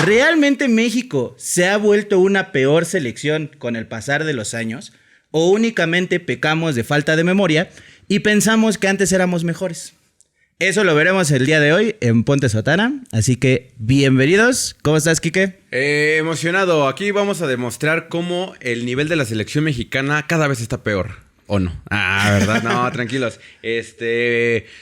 ¿Realmente México se ha vuelto una peor selección con el pasar de los años? ¿O únicamente pecamos de falta de memoria y pensamos que antes éramos mejores? Eso lo veremos el día de hoy en Ponte Sotana, así que bienvenidos. ¿Cómo estás, Quique? Emocionado. Aquí vamos a demostrar cómo el nivel de la selección mexicana cada vez está peor. ¿O no? ¿Verdad? No, tranquilos.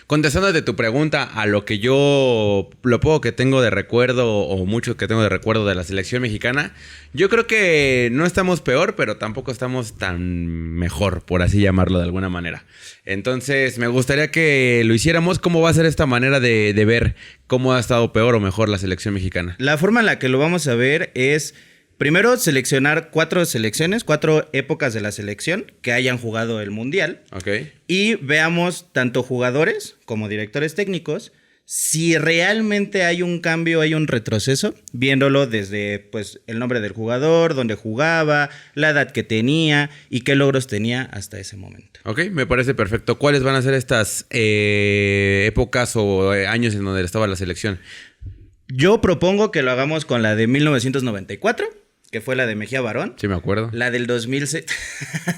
Contestándote tu pregunta a lo que yo, lo poco que tengo de recuerdo o mucho que tengo de recuerdo de la selección mexicana, yo creo que no estamos peor, pero tampoco estamos tan mejor, por así llamarlo de alguna manera. Entonces, me gustaría que lo hiciéramos. ¿Cómo va a ser esta manera de ver cómo ha estado peor o mejor la selección mexicana? La forma en la que lo vamos a ver es... Primero, seleccionar 4 selecciones, 4 épocas de la selección que hayan jugado el Mundial. Ok. Y veamos tanto jugadores como directores técnicos si realmente hay un cambio, hay un retroceso, viéndolo desde pues, el nombre del jugador, dónde jugaba, la edad que tenía y qué logros tenía hasta ese momento. Ok, me parece perfecto. ¿Cuáles van a ser estas épocas o años en donde estaba la selección? Yo propongo que lo hagamos con la de 1994. Que fue la de Mejía Barón. Sí, me acuerdo. La del 2006.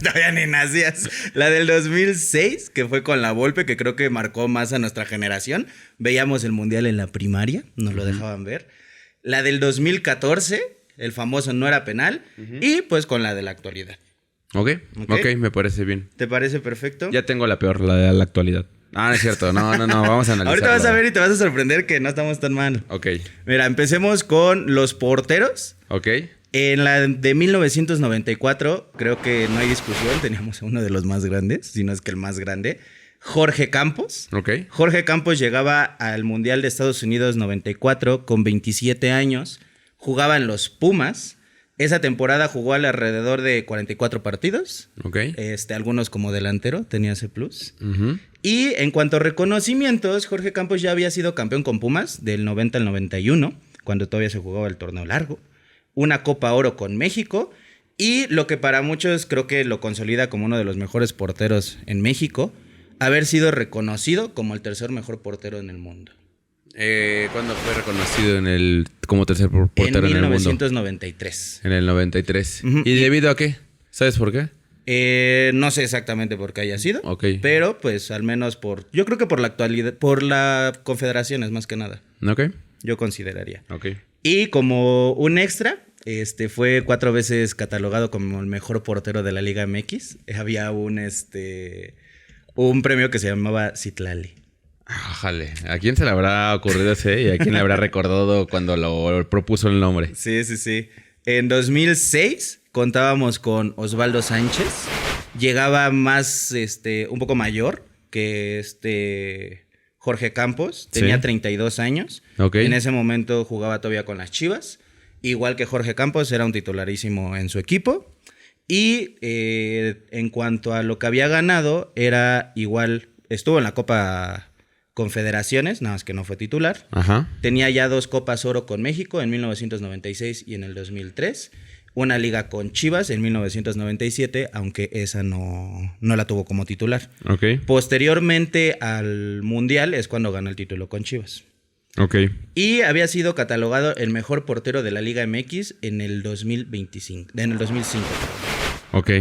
Todavía ni nacías. La del 2006, que fue con la Volpe, que creo que marcó más a nuestra generación. Veíamos el Mundial en la primaria, nos lo dejaban ver. La del 2014, el famoso No Era Penal. Y pues con la de la actualidad. Ok, me parece bien. ¿Te parece perfecto? Ya tengo la peor, la de la actualidad. No es cierto. No, vamos a analizarlo. Ahorita vas a ver y te vas a sorprender que no estamos tan mal. Ok. Mira, empecemos con los porteros. Ok. En la de 1994, creo que no hay discusión, teníamos a uno de los más grandes, si no es que el más grande, Jorge Campos. Ok. Jorge Campos llegaba al Mundial de Estados Unidos 94 con 27 años, jugaba en los Pumas. Esa temporada jugó alrededor de 44 partidos. Ok. Algunos como delantero, tenía ese plus. Y en cuanto a reconocimientos, Jorge Campos ya había sido campeón con Pumas del 90 al 91, cuando todavía se jugaba el torneo largo. Una Copa Oro con México y lo que para muchos creo que lo consolida como uno de los mejores porteros en México, haber sido reconocido como el tercer mejor portero en el mundo. ¿Cuándo fue reconocido como tercer portero en el mundo? En 1993. En el 93. Uh-huh. ¿Y debido a qué? ¿Sabes por qué? No sé exactamente por qué haya sido, okay. Pero pues al menos yo creo que por la actualidad, por la confederaciones más que nada. Ok. Yo consideraría. Ok. Y como un extra, fue 4 veces catalogado como el mejor portero de la Liga MX. Había un premio que se llamaba Citlali. Jale, ¿a quién se le habrá ocurrido ese y a quién le habrá recordado cuando lo propuso el nombre? Sí. En 2006 contábamos con Osvaldo Sánchez. Llegaba más, un poco mayor que Jorge Campos, tenía 32 años. Okay. En ese momento jugaba todavía con las Chivas. Igual que Jorge Campos, era un titularísimo en su equipo. Y en cuanto a lo que había ganado, era igual, estuvo en la Copa Confederaciones, nada más que no fue titular. Ajá. Tenía ya 2 Copas Oro con México en 1996 y en el 2003. Una liga con Chivas en 1997, aunque esa no la tuvo como titular. Okay. Posteriormente al Mundial es cuando ganó el título con Chivas. Ok. Y había sido catalogado el mejor portero de la Liga MX en el 2005. Ok.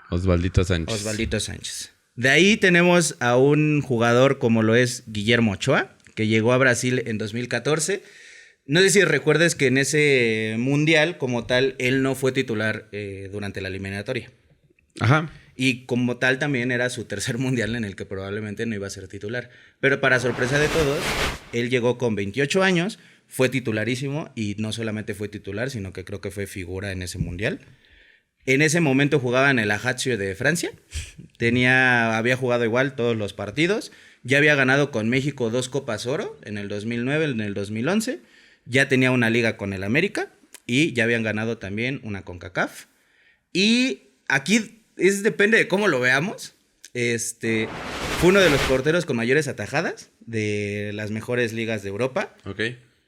Osvaldito Sánchez. De ahí tenemos a un jugador como lo es Guillermo Ochoa, que llegó a Brasil en 2014. No sé si recuerdes que en ese mundial, como tal, él no fue titular durante la eliminatoria. Ajá. Y como tal también era su tercer mundial en el que probablemente no iba a ser titular. Pero para sorpresa de todos, él llegó con 28 años, fue titularísimo y no solamente fue titular, sino que creo que fue figura en ese mundial. En ese momento jugaba en el Ajaccio de Francia. Había jugado igual todos los partidos. Ya había ganado con México 2 Copas Oro en el 2009, en el 2011. Ya tenía una liga con el América y ya habían ganado también una CONCACAF. Y aquí depende de cómo lo veamos. Fue uno de los porteros con mayores atajadas de las mejores ligas de Europa. Ok.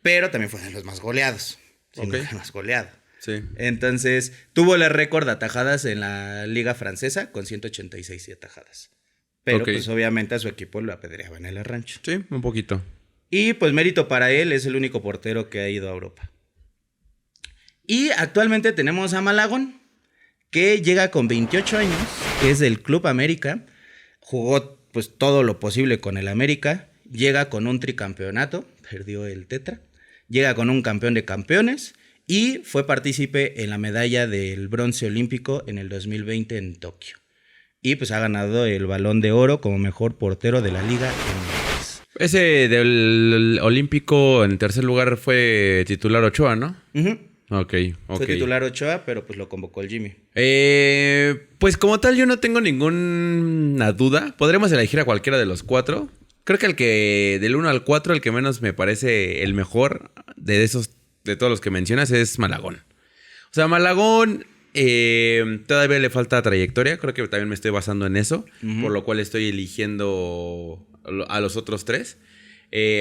Pero también fue de los más goleados. Ok. El más goleado. Sí. Entonces, tuvo el récord de atajadas en la liga francesa con 186 atajadas. Pero pues obviamente a su equipo lo apedreaban en el rancho. Sí, un poquito. Y pues mérito para él, es el único portero que ha ido a Europa. Y actualmente tenemos a Malagón, que llega con 28 años, que es del Club América, jugó pues todo lo posible con el América, llega con un tricampeonato, perdió el Tetra, llega con un campeón de campeones y fue partícipe en la medalla del bronce olímpico en el 2020 en Tokio. Y pues ha ganado el Balón de Oro como mejor portero de la Liga MX. Ese del Olímpico en tercer lugar fue titular Ochoa, ¿no? Uh-huh. Ok. Fue titular Ochoa, pero pues lo convocó el Jimmy. Pues como tal yo no tengo ninguna duda. Podremos elegir a cualquiera de los 4. Creo que el que del 1 al 4, el que menos me parece el mejor de esos, de todos los que mencionas, es Malagón. O sea, Malagón todavía le falta trayectoria. Creo que también me estoy basando en eso. Uh-huh. Por lo cual estoy eligiendo a los otros 3.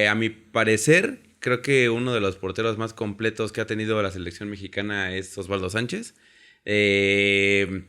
A mi parecer, creo que uno de los porteros más completos que ha tenido la selección mexicana es Osvaldo Sánchez. Creo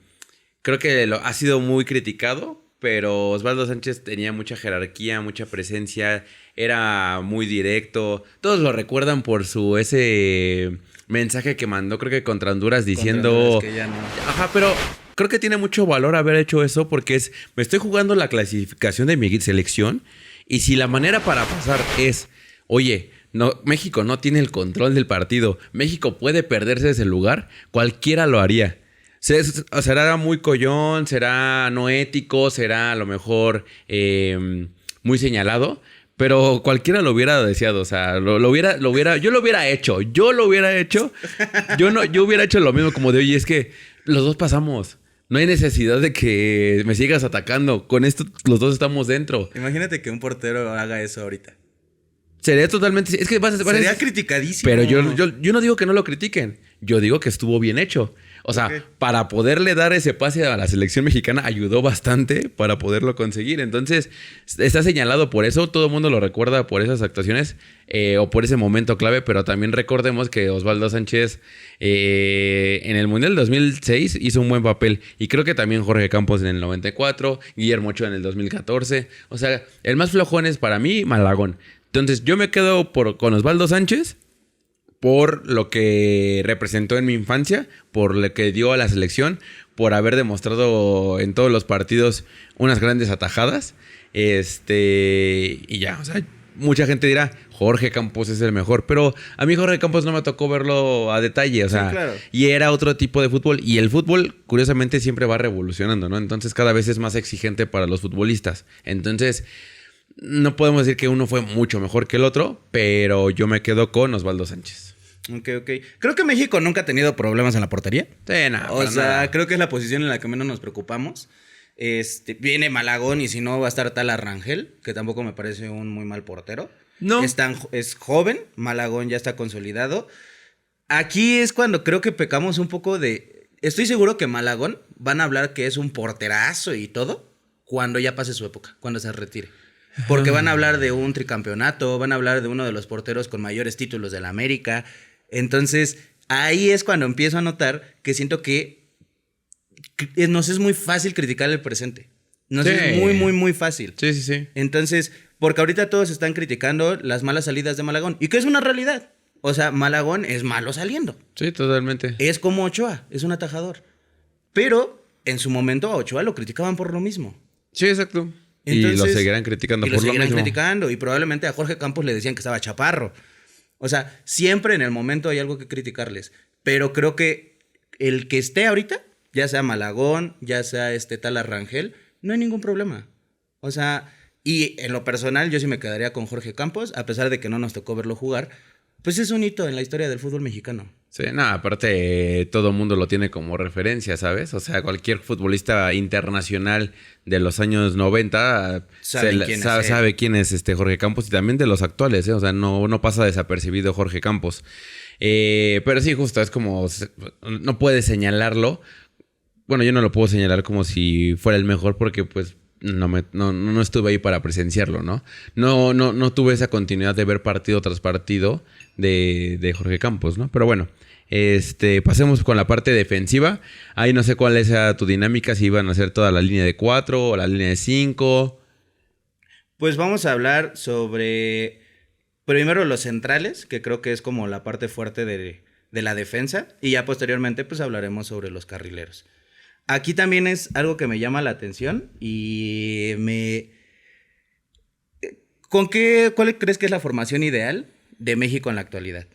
que ha sido muy criticado, pero Osvaldo Sánchez tenía mucha jerarquía, mucha presencia, era muy directo. Todos lo recuerdan por ese mensaje que mandó, creo que contra Honduras, diciendo... Contra Honduras, que ya no. Ajá, pero creo que tiene mucho valor haber hecho eso porque me estoy jugando la clasificación de mi selección y si la manera para pasar es, oye... No, México no tiene el control del partido. México puede perderse ese lugar. Cualquiera lo haría. Será muy collón, será no ético, será a lo mejor muy señalado. Pero cualquiera lo hubiera deseado. O sea, yo lo hubiera hecho. Yo hubiera hecho lo mismo como de, oye, es que los dos pasamos. No hay necesidad de que me sigas atacando. Con esto los dos estamos dentro. Imagínate que un portero haga eso ahorita. Sería totalmente... Es que sería criticadísimo. Pero yo no digo que no lo critiquen. Yo digo que estuvo bien hecho. O sea, okay, para poderle dar ese pase a la selección mexicana ayudó bastante para poderlo conseguir. Entonces, está señalado por eso. Todo el mundo lo recuerda por esas actuaciones o por ese momento clave. Pero también recordemos que Osvaldo Sánchez en el Mundial 2006 hizo un buen papel. Y creo que también Jorge Campos en el 94, Guillermo Ochoa en el 2014. O sea, el más flojón es para mí Malagón. Entonces, yo me quedo con Osvaldo Sánchez por lo que representó en mi infancia, por lo que dio a la selección, por haber demostrado en todos los partidos unas grandes atajadas. Y ya, o sea, mucha gente dirá, Jorge Campos es el mejor, pero a mí Jorge Campos no me tocó verlo a detalle, o sea, sí, claro. Y era otro tipo de fútbol, y el fútbol, curiosamente, siempre va revolucionando, ¿no? Entonces, cada vez es más exigente para los futbolistas. Entonces... no podemos decir que uno fue mucho mejor que el otro, pero yo me quedo con Osvaldo Sánchez. Ok. Creo que México nunca ha tenido problemas en la portería. Sí, nada. O sea, nada. Creo que es la posición en la que menos nos preocupamos. Viene Malagón y si no va a estar Tala Rangel, que tampoco me parece un muy mal portero. No. Es joven, Malagón ya está consolidado. Aquí es cuando creo que pecamos un poco de... Estoy seguro que Malagón van a hablar que es un porterazo y todo cuando ya pase su época, cuando se retire. Porque van a hablar de un tricampeonato, van a hablar de uno de los porteros con mayores títulos de la América. Entonces, ahí es cuando empiezo a notar que siento que nos es muy fácil criticar el presente. Nos es muy fácil. Sí. Entonces, porque ahorita todos están criticando las malas salidas de Malagón. Y que es una realidad. O sea, Malagón es malo saliendo. Sí, totalmente. Es como Ochoa, es un atajador. Pero en su momento a Ochoa lo criticaban por lo mismo. Sí, exacto. Entonces, y lo seguirán criticando por lo mismo. Y probablemente a Jorge Campos le decían que estaba chaparro. O sea, siempre en el momento hay algo que criticarles. Pero creo que el que esté ahorita, ya sea Malagón, ya sea Tala Rangel, no hay ningún problema. O sea, y en lo personal yo sí me quedaría con Jorge Campos, a pesar de que no nos tocó verlo jugar. Pues es un hito en la historia del fútbol mexicano. Sí, aparte todo el mundo lo tiene como referencia, ¿sabes? O sea, cualquier futbolista internacional de los años 90 sabe quién es Jorge Campos y también de los actuales, ¿eh? O sea, no pasa desapercibido Jorge Campos. Pero sí, justo, es como... no puedes señalarlo. Bueno, yo no lo puedo señalar como si fuera el mejor porque pues... No estuve ahí para presenciarlo, ¿no? No tuve esa continuidad de ver partido tras partido de Jorge Campos, ¿no? Pero bueno, pasemos con la parte defensiva. Ahí no sé cuál es tu dinámica, si iban a hacer toda la línea de 4 o la línea de 5. Pues vamos a hablar sobre primero los centrales, que creo que es como la parte fuerte de la defensa, y ya posteriormente pues hablaremos sobre los carrileros. Aquí también es algo que me llama la atención y ¿cuál crees que es la formación ideal de México en la actualidad?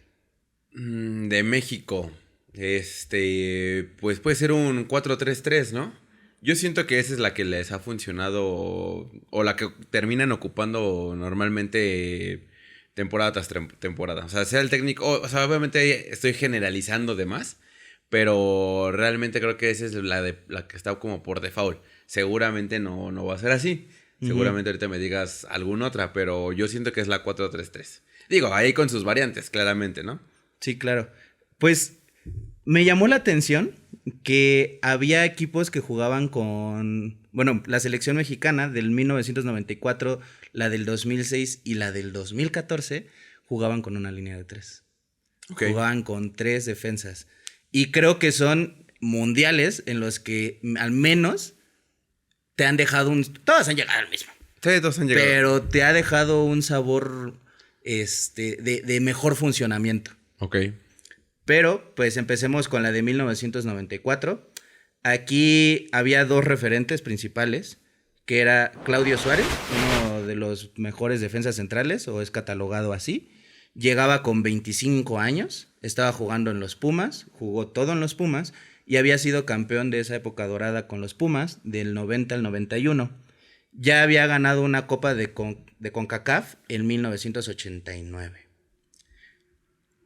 De México. Pues puede ser un 4-3-3, ¿no? Yo siento que esa es la que les ha funcionado o la que terminan ocupando normalmente temporada tras temporada. O sea, sea el técnico, o sea, obviamente estoy generalizando de más, pero realmente creo que esa es la que está como por default. Seguramente no va a ser así. Seguramente ahorita me digas alguna otra, pero yo siento que es la 4-3-3. Digo, ahí con sus variantes, claramente, ¿no? Sí, claro. Pues me llamó la atención que había equipos que jugaban con, bueno, la selección mexicana del 1994, la del 2006 y la del 2014 jugaban con una línea de 3. Okay. Jugaban con 3 defensas. Y creo que son mundiales en los que al menos te han dejado todos han llegado al mismo. Sí, todos han llegado. Pero te ha dejado un sabor de mejor funcionamiento. Ok. Pero, pues empecemos con la de 1994. Aquí había 2 referentes principales, que era Claudio Suárez, uno de los mejores defensas centrales, o es catalogado así. Llegaba con 25 años, estaba jugando en los Pumas, jugó todo en los Pumas, y había sido campeón de esa época dorada con los Pumas, del 90 al 91. Ya había ganado una copa de CONCACAF en 1989.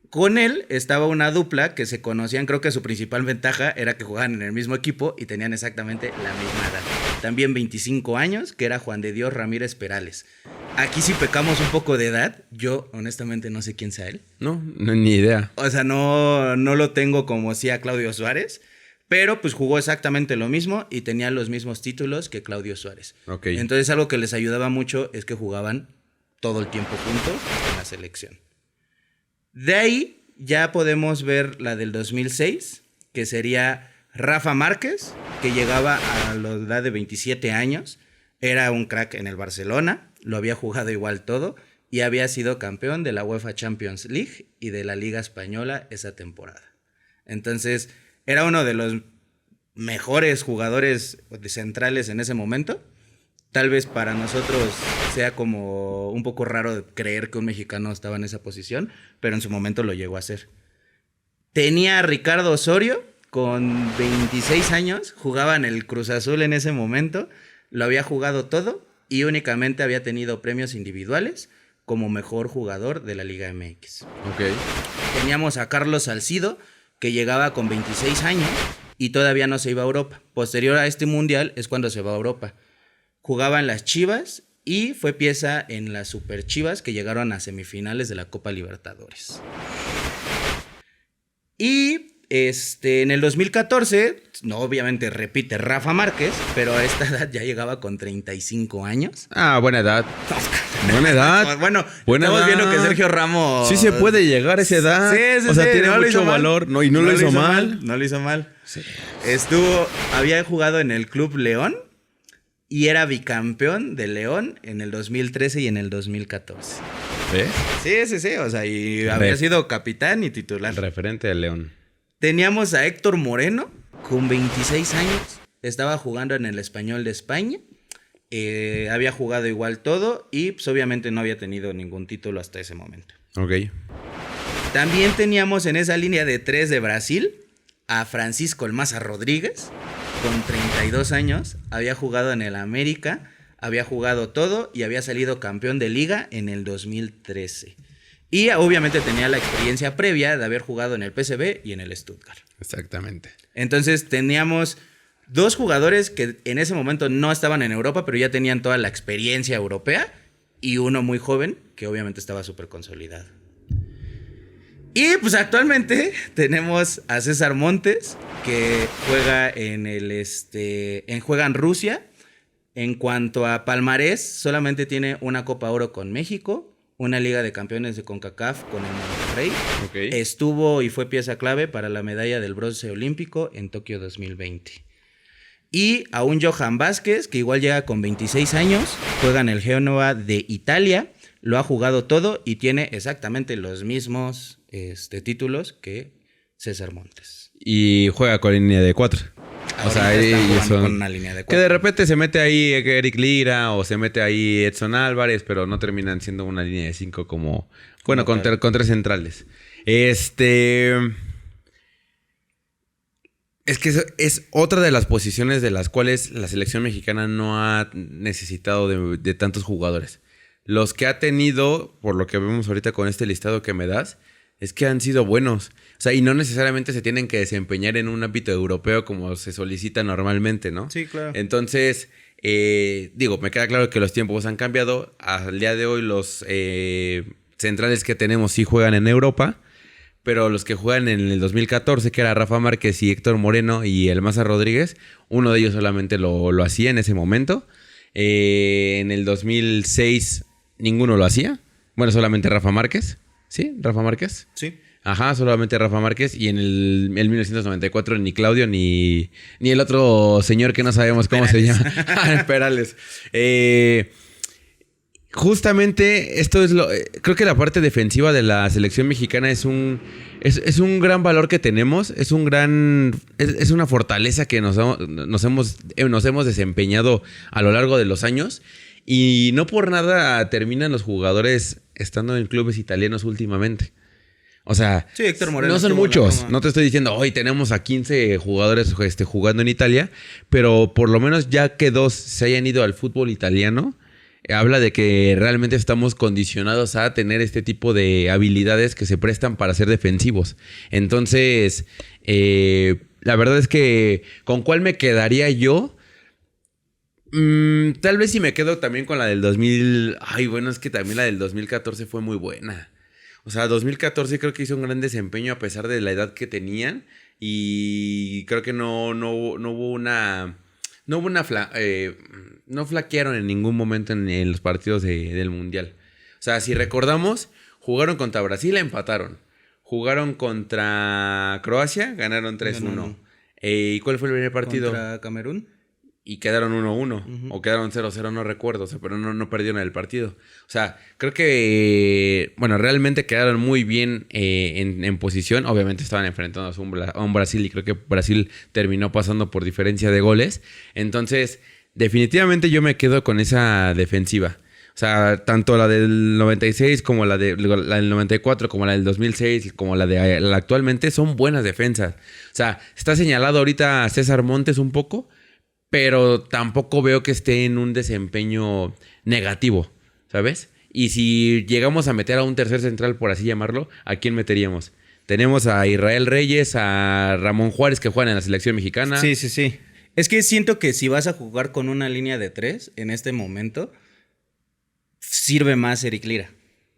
Con él estaba una dupla que se conocían, creo que su principal ventaja era que jugaban en el mismo equipo y tenían exactamente la misma edad. También 25 años, que era Juan de Dios Ramírez Perales. Aquí sí pecamos un poco de edad, yo honestamente no sé quién sea él. No, ni idea. O sea, no lo tengo como si a Claudio Suárez, pero pues jugó exactamente lo mismo y tenía los mismos títulos que Claudio Suárez. Okay. Entonces algo que les ayudaba mucho es que jugaban todo el tiempo juntos en la selección. De ahí ya podemos ver la del 2006, que sería Rafa Márquez, que llegaba a la edad de 27 años, era un crack en el Barcelona, lo había jugado igual todo y había sido campeón de la UEFA Champions League y de la Liga Española esa temporada. Entonces, era uno de los mejores jugadores centrales en ese momento. Tal vez para nosotros sea como un poco raro creer que un mexicano estaba en esa posición, pero en su momento lo llegó a hacer. Tenía a Ricardo Osorio con 26 años, jugaba en el Cruz Azul en ese momento, lo había jugado todo y únicamente había tenido premios individuales como mejor jugador de la Liga MX. Okay. Teníamos a Carlos Salcido, que llegaba con 26 años y todavía no se iba a Europa. Posterior a este mundial es cuando se va a Europa. Jugaba en las Chivas y fue pieza en las Super Chivas que llegaron a semifinales de la Copa Libertadores. Y en el 2014, no, obviamente repite Rafa Márquez, pero a esta edad ya llegaba con 35 años. Ah, buena edad. Buena edad. Bueno, buena estamos edad. viendo que Sergio Ramos... Sí se puede llegar a esa edad. Sí, o sea, tiene no mucho valor. No, y no lo hizo mal. No lo hizo mal. Sí. Había jugado en el Club León y era bicampeón de León en el 2013 y en el 2014. ¿Ves? Sí. O sea, y había sido capitán y titular. El referente de León. Teníamos a Héctor Moreno, con 26 años. Estaba jugando en el Español de España. Había jugado igual todo y pues obviamente no había tenido ningún título hasta ese momento. Ok. También teníamos en esa línea de 3 de Brasil a Francisco El Maza Rodríguez, con 32 años. Había jugado en el América, había jugado todo y había salido campeón de liga en el 2013. Y obviamente tenía la experiencia previa de haber jugado en el PSV y en el Stuttgart. Exactamente. Entonces teníamos 2 jugadores que en ese momento no estaban en Europa, pero ya tenían toda la experiencia europea, y uno muy joven que obviamente estaba súper consolidado. Y pues actualmente tenemos a César Montes, que juega juega en Rusia. En cuanto a palmarés, solamente tiene una Copa Oro con México, una Liga de Campeones de CONCACAF con el Monterrey. Okay. Estuvo y fue pieza clave para la medalla del bronce olímpico en Tokio 2020. Y a un Johan Vázquez, que igual llega con 26 años, juega en el Génova de Italia, lo ha jugado todo y tiene exactamente los mismos títulos que César Montes. Y juega con línea de 4. O sea, Ahorita están ellos jugando son... con una línea de Que de 4. repente se mete ahí Eric Lira o se mete ahí Edson Álvarez, pero no terminan siendo una línea de 5 como... Bueno, Como tal. con 3 centrales. Es que es otra de las posiciones de las cuales la selección mexicana no ha necesitado de tantos jugadores. Los que ha tenido, por lo que vemos ahorita con este listado que me das, es que han sido buenos. O sea, y no necesariamente se tienen que desempeñar en un ámbito europeo como se solicita normalmente, ¿no? Sí, claro. Entonces, me queda claro que los tiempos han cambiado. Al día de hoy los centrales que tenemos sí juegan en Europa. Pero los que juegan en el 2014, que era Rafa Márquez y Héctor Moreno y el Maza Rodríguez, uno de ellos solamente lo hacía en ese momento. En el 2006 ninguno lo hacía. Bueno, solamente Rafa Márquez. ¿Sí? ¿Rafa Márquez? Sí. Ajá, solamente Rafa Márquez. Y en el 1994 ni Claudio ni el otro señor que no sabemos cómo Perales. se llama. Perales. Justamente esto es creo que la parte defensiva de la selección mexicana es un gran valor que tenemos, es una fortaleza que nos hemos desempeñado a lo largo de los años y no por nada terminan los jugadores estando en clubes italianos últimamente. O sea, Sí, Héctor Moreno no son estuvo en la muchos. Roma. No te estoy diciendo, hoy tenemos a 15 jugadores jugando en Italia, pero por lo menos ya que 2 se hayan ido al fútbol italiano, habla de que realmente estamos condicionados a tener este tipo de habilidades que se prestan para ser defensivos. Entonces, la verdad es que ¿con cuál me quedaría yo? Tal vez si me quedo también con la del 2000. Ay, bueno, es que también la del 2014 fue muy buena. O sea, 2014 creo que hizo un gran desempeño a pesar de la edad que tenían. Y creo que no hubo una... No flaquearon en ningún momento en los partidos del Mundial. O sea, si recordamos, jugaron contra Brasil, empataron. Jugaron contra Croacia, ganaron 3-1. ¿Y cuál fue el primer partido? Contra Camerún. Y quedaron 1-1. Ujú. O quedaron 0-0, no recuerdo. O sea, pero no perdieron el partido. O sea, creo que... Bueno, realmente quedaron muy bien en posición. Obviamente estaban enfrentándose a un Brasil. Y creo que Brasil terminó pasando por diferencia de goles. Entonces, definitivamente yo me quedo con esa defensiva. O sea, tanto la del 96 como la del 94, como la del 2006, como la de la actualmente, son buenas defensas. O sea, está señalado ahorita César Montes un poco, pero tampoco veo que esté en un desempeño negativo, ¿sabes? Y si llegamos a meter a un tercer central, por así llamarlo, ¿a quién meteríamos? Tenemos a Israel Reyes, a Ramón Juárez, que juegan en la selección mexicana. Sí, sí, sí. Es que siento que si vas a jugar con una línea de 3 en este momento, sirve más Eric Lira.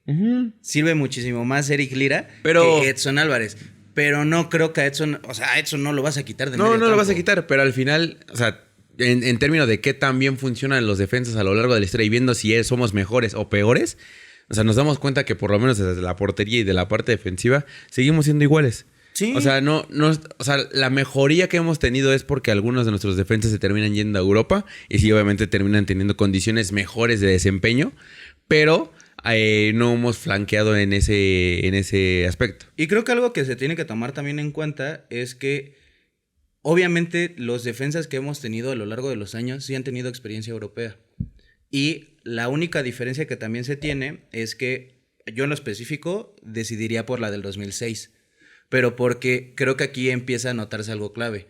Uh-huh. Sirve muchísimo más Eric Lira Pero... que Edson Álvarez. Pero no creo que a Edson... O sea, a Edson no lo vas a quitar de No, medio no lo vas a campo. quitar, pero al final, o sea, en términos de qué tan bien funcionan los defensas a lo largo de la historia y viendo si somos mejores o peores, o sea, nos damos cuenta que por lo menos desde la portería y de la parte defensiva seguimos siendo iguales. Sí. O sea, o sea, la mejoría que hemos tenido es porque algunos de nuestros defensas se terminan yendo a Europa y sí, obviamente terminan teniendo condiciones mejores de desempeño, pero no hemos flanqueado en ese aspecto. Y creo que algo que se tiene que tomar también en cuenta es que obviamente los defensas que hemos tenido a lo largo de los años sí han tenido experiencia europea. Y la única diferencia que también se tiene es que yo en lo específico decidiría por la del 2006. Pero porque creo que aquí empieza a notarse algo clave.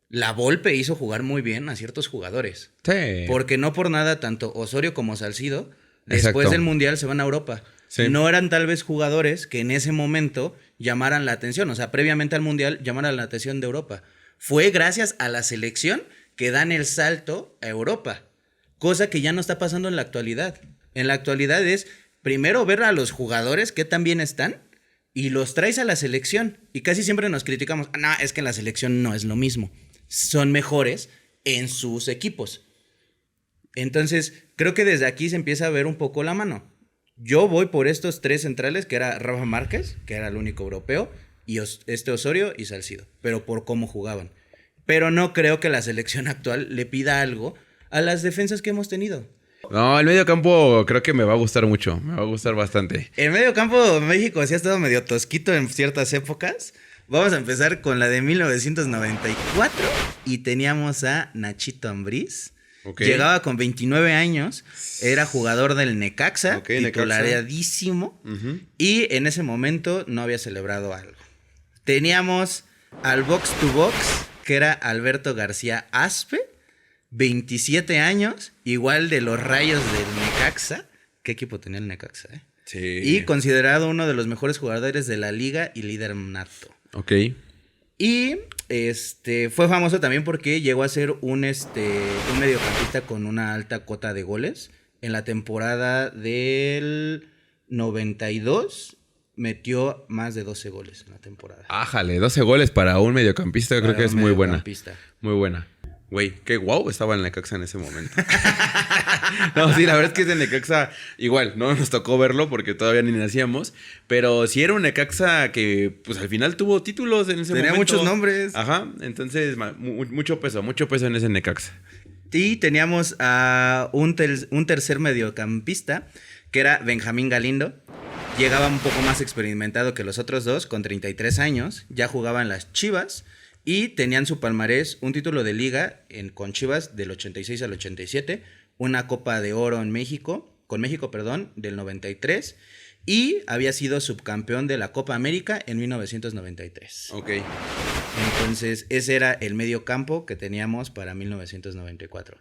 La Volpe hizo jugar muy bien a ciertos jugadores. Sí. Porque no por nada tanto Osorio como Salcido después Exacto. del Mundial se van a Europa. Sí. No eran tal vez jugadores que en ese momento llamaran la atención. O sea, previamente al Mundial llamaran la atención de Europa. Fue gracias a la selección que dan el salto a Europa. Cosa que ya no está pasando en la actualidad. En la actualidad es primero ver a los jugadores que tan bien están y los traes a la selección. Y casi siempre nos criticamos. No, es que en la selección no es lo mismo. Son mejores en sus equipos. Entonces, creo que desde aquí se empieza a ver un poco la mano. Yo voy por estos 3 centrales, que era Rafa Márquez, que era el único europeo, y Osorio y Salcido, pero por cómo jugaban. Pero no creo que la selección actual le pida algo a las defensas que hemos tenido. No, el medio campo creo que me va a gustar mucho. Me va a gustar bastante. El medio campo de México sí ha estado medio tosquito en ciertas épocas, Vamos a empezar con la de 1994 y teníamos a Nachito Ambriz. Okay. Llegaba con 29 años, era jugador del Necaxa, Okay, titularísimo, y en ese momento no había celebrado algo. Teníamos al box to box, que era Alberto García Aspe, 27 años, igual de los Rayos del Necaxa. ¿Qué equipo tenía el Necaxa, Sí. Y considerado uno de los mejores jugadores de la liga y líder nato. Ok. Y fue famoso también porque llegó a ser un mediocampista con una alta cuota de goles. En la temporada del 92 metió más de 12 goles en la temporada. Ájale, 12 goles para un mediocampista, yo creo que es muy buena. Muy buena. Güey, qué guau estaba el Necaxa en ese momento. No, sí, la verdad es que ese Necaxa, igual, no nos tocó verlo porque todavía ni nacíamos, pero sí era un Necaxa que, pues al final tuvo títulos en ese momento. Tenía muchos nombres. Ajá, entonces mucho peso en ese Necaxa. Y teníamos a un tercer mediocampista, que era Benjamín Galindo. Llegaba un poco más experimentado que los otros dos, con 33 años, ya jugaba en las Chivas. Y tenían su palmarés un título de liga con Chivas del 86 al 87, una Copa de Oro con México, del 93, y había sido subcampeón de la Copa América en 1993. Ok. Entonces, ese era el medio campo que teníamos para 1994.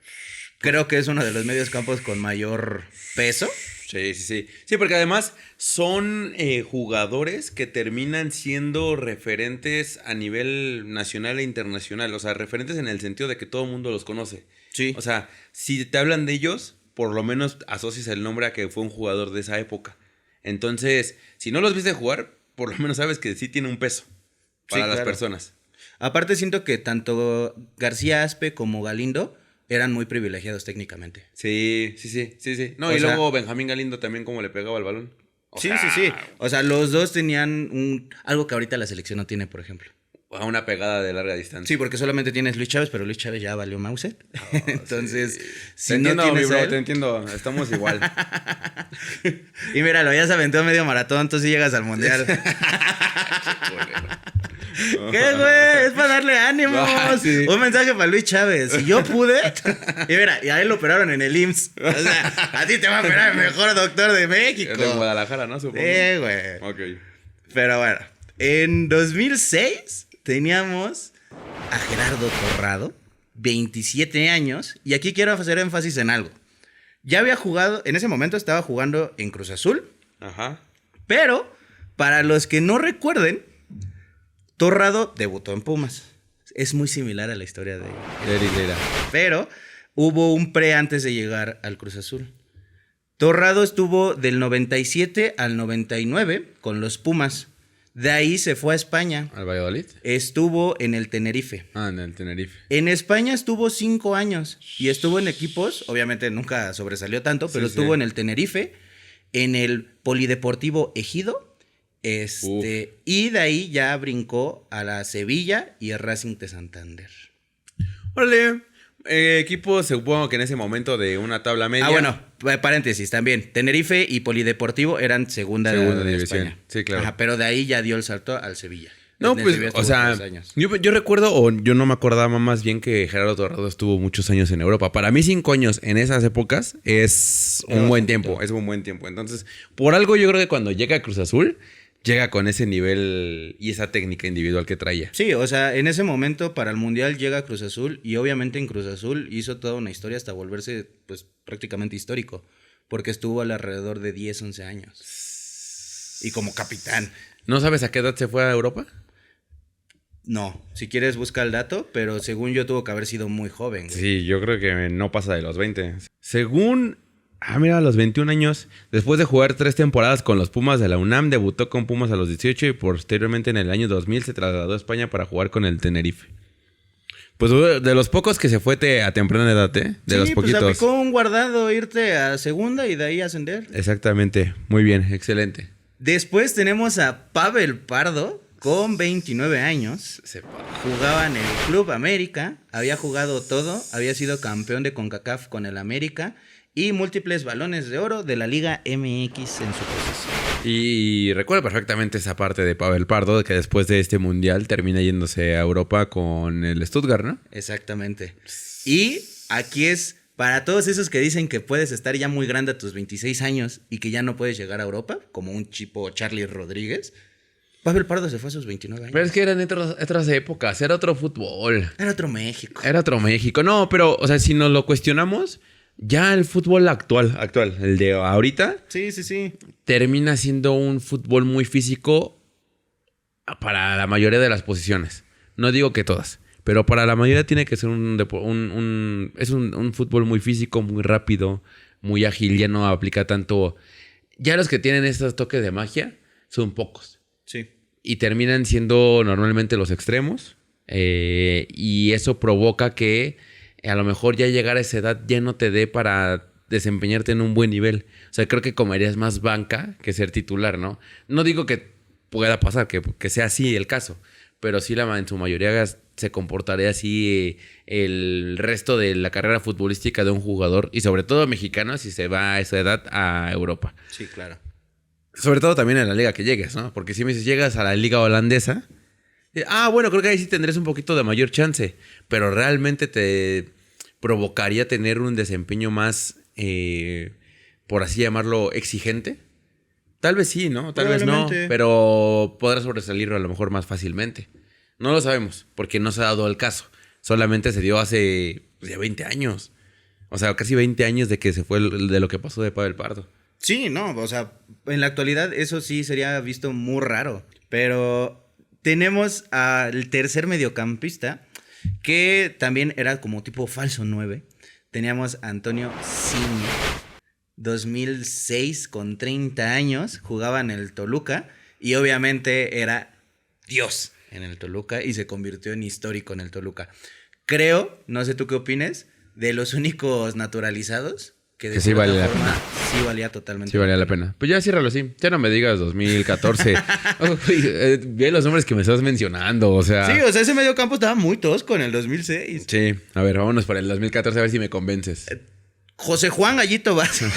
Creo que es uno de los medios campos con mayor peso. Sí. Sí, porque además son jugadores que terminan siendo referentes a nivel nacional e internacional. O sea, referentes en el sentido de que todo el mundo los conoce. Sí. O sea, si te hablan de ellos, por lo menos asocias el nombre a que fue un jugador de esa época. Entonces, si no los viste jugar, por lo menos sabes que sí tiene un peso para las personas. Aparte, siento que tanto García Aspe como Galindo eran muy privilegiados técnicamente. Sí. No, y luego Benjamín Galindo también como le pegaba al balón. Sí. O sea, los dos tenían algo que ahorita la selección no tiene, por ejemplo. A una pegada de larga distancia. Sí, porque solamente tienes Luis Chávez, pero Luis Chávez ya valió Mauser. Entonces, sí. si no tienes a él... te entiendo. Estamos igual. Y míralo, ya se aventó medio maratón, entonces llegas al mundial. ¿Qué, güey? Es para darle ánimos. Sí. Un mensaje para Luis Chávez. Si yo pude. Y mira, y a él lo operaron en el IMSS. O sea, a ti te va a operar el mejor doctor de México. De Guadalajara, ¿no? Supongo. Sí, güey. Ok. Pero bueno, en 2006 teníamos a Gerardo Torrado, 27 años. Y aquí quiero hacer énfasis en algo. Ya había jugado, en ese momento estaba jugando en Cruz Azul. Ajá. Pero, para los que no recuerden, Torrado debutó en Pumas. Es muy similar a la historia de Eric Lira. Pero hubo un pre antes de llegar al Cruz Azul. Torrado estuvo del 97 al 99 con los Pumas. De ahí se fue a España. ¿Al Valladolid? Estuvo en el Tenerife. En el Tenerife. En España estuvo 5 años y estuvo en equipos, obviamente nunca sobresalió tanto, pero estuvo en el Tenerife, en el Polideportivo Ejido, y de ahí ya brincó a la Sevilla y el Racing de Santander. Órale. Equipo, supongo que en ese momento de una tabla media. Bueno, paréntesis también. Tenerife y Polideportivo eran segunda de división. España. Sí, claro. Ajá, pero de ahí ya dio el salto al Sevilla. No, pues, o sea, yo recuerdo, o yo no me acordaba más bien que Gerardo Torrado estuvo muchos años en Europa. Para mí 5 años en esas épocas es un buen tiempo, es un buen tiempo. Entonces, por algo yo creo que cuando llega a Cruz Azul, llega con ese nivel y esa técnica individual que traía. Sí, o sea, en ese momento para el Mundial llega a Cruz Azul y obviamente en Cruz Azul hizo toda una historia hasta volverse pues prácticamente histórico, porque estuvo alrededor de 10, 11 años. Y como capitán. ¿No sabes a qué edad se fue a Europa? No, si quieres busca el dato, pero según yo tuvo que haber sido muy joven. Güey. Sí, yo creo que no pasa de los 20. Según... mira, a los 21 años, después de jugar 3 temporadas con los Pumas de la UNAM, debutó con Pumas a los 18 y posteriormente en el año 2000 se trasladó a España para jugar con el Tenerife. Pues de los pocos que se fue a temprana edad, ¿eh? De los poquitos. Pues aplicó un Guardado irte a segunda y de ahí ascender. Exactamente, muy bien, excelente. Después tenemos a Pavel Pardo, con 29 años. Jugaba en el Club América, había jugado todo, había sido campeón de CONCACAF con el América y múltiples balones de oro de la Liga MX en su posesión. Y recuerdo perfectamente esa parte de Pavel Pardo, de que después de este mundial termina yéndose a Europa con el Stuttgart, ¿no? Exactamente. Y aquí es para todos esos que dicen que puedes estar ya muy grande a tus 26 años y que ya no puedes llegar a Europa, como un tipo Charlie Rodríguez. Pavel Pardo se fue a sus 29 años. Pero es que eran otras épocas, era otro fútbol. Era otro México. Era otro México. No, pero, o sea, si nos lo cuestionamos, ya el fútbol actual, el de ahorita, Sí. termina siendo un fútbol muy físico para la mayoría de las posiciones. No digo que todas, pero para la mayoría tiene que ser un fútbol muy físico, muy rápido, muy ágil, ya no aplica tanto. Ya los que tienen estos toques de magia son pocos. Sí. Y terminan siendo normalmente los extremos. Y eso provoca que a lo mejor ya llegar a esa edad ya no te dé para desempeñarte en un buen nivel. O sea, creo que comerías más banca que ser titular, ¿no? No digo que pueda pasar, que sea así el caso. Pero sí en su mayoría se comportaría así el resto de la carrera futbolística de un jugador. Y sobre todo mexicano si se va a esa edad a Europa. Sí, claro. Sobre todo también en la liga que llegues, ¿no? Porque si me dices, llegas a la liga holandesa, bueno, creo que ahí sí tendrías un poquito de mayor chance, pero realmente te provocaría tener un desempeño más, por así llamarlo, exigente. Tal vez sí, ¿no? Tal vez no, pero podrás sobresalirlo a lo mejor más fácilmente. No lo sabemos, porque no se ha dado el caso. Solamente se dio hace ya 20 años. O sea, casi 20 años de que se fue de lo que pasó de Pavel Pardo. Sí, no, o sea, en la actualidad eso sí sería visto muy raro, pero tenemos al tercer mediocampista que también era como tipo falso 9. Teníamos a Antonio Ciña, 2006 con 30 años, jugaba en el Toluca y obviamente era Dios en el Toluca y se convirtió en histórico en el Toluca. Creo, no sé tú qué opines, de los únicos naturalizados que sí vale la pena. Sí valía totalmente. Sí valía la pena. Pues ya ciérralo así. Ya no me digas 2014. Ve los nombres que me estás mencionando, o sea. Sí, o sea, ese medio campo estaba muy tosco en el 2006. Sí, a ver, vámonos para el 2014 a ver si me convences. José Juan Gallito Vázquez.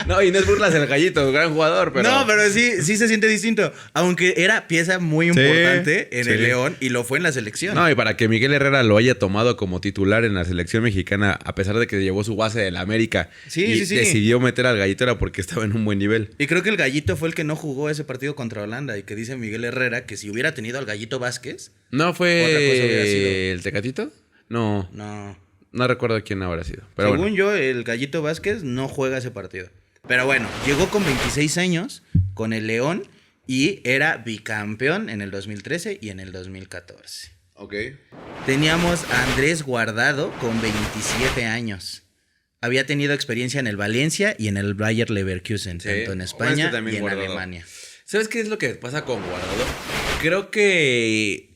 No, y no es burlas el Gallito, gran jugador, pero... No, pero sí se siente distinto. Aunque era pieza muy importante en el León y lo fue en la selección. No, y para que Miguel Herrera lo haya tomado como titular en la selección mexicana, a pesar de que llevó su base de la América y decidió meter al Gallito, era porque estaba en un buen nivel. Y creo que el Gallito fue el que no jugó ese partido contra Holanda y que dice Miguel Herrera que si hubiera tenido al Gallito Vázquez... ¿No fue el Tecatito? No. No recuerdo quién habrá sido. Pero según yo, el Gallito Vázquez no juega ese partido. Pero bueno, llegó con 26 años con el León y era bicampeón en el 2013 y en el 2014. Ok. Teníamos a Andrés Guardado con 27 años. Había tenido experiencia en el Valencia y en el Bayer Leverkusen, tanto en España y en Alemania. ¿Sabes qué es lo que pasa con Guardado? Creo que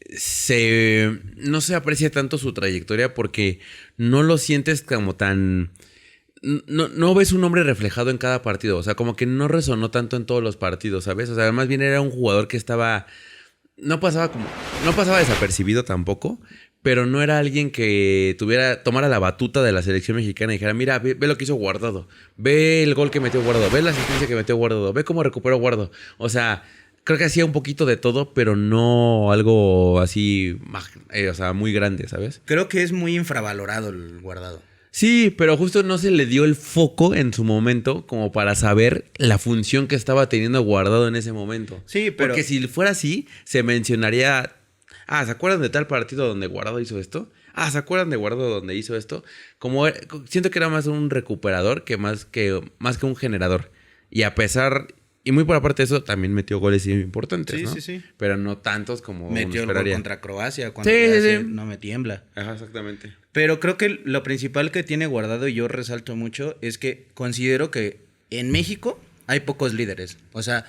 no se aprecia tanto su trayectoria porque no lo sientes como tan... No ves un nombre reflejado en cada partido. O sea, como que no resonó tanto en todos los partidos, ¿sabes? O sea, más bien era un jugador que estaba... No pasaba desapercibido tampoco, pero no era alguien que tomara la batuta de la selección mexicana y dijera, mira, ve lo que hizo Guardado, ve el gol que metió Guardado, ve la asistencia que metió Guardado, ve cómo recuperó Guardado. O sea, creo que hacía un poquito de todo, pero no algo así, o sea, muy grande, ¿sabes? Creo que es muy infravalorado el Guardado. Sí, pero justo no se le dio el foco en su momento como para saber la función que estaba teniendo Guardado en ese momento. Sí, pero... Porque si fuera así, se mencionaría... ¿se acuerdan de tal partido donde Guardado hizo esto? ¿Se acuerdan de Guardado donde hizo esto? Siento que era más un recuperador que más que un generador. Y a pesar... Y muy por aparte de eso, también metió goles importantes, ¿no? Sí. Pero no tantos como metió el gol contra Croacia cuando no me tiembla. Ajá, exactamente. Pero creo que lo principal que tiene Guardado, y yo resalto mucho, es que considero que en México hay pocos líderes. O sea,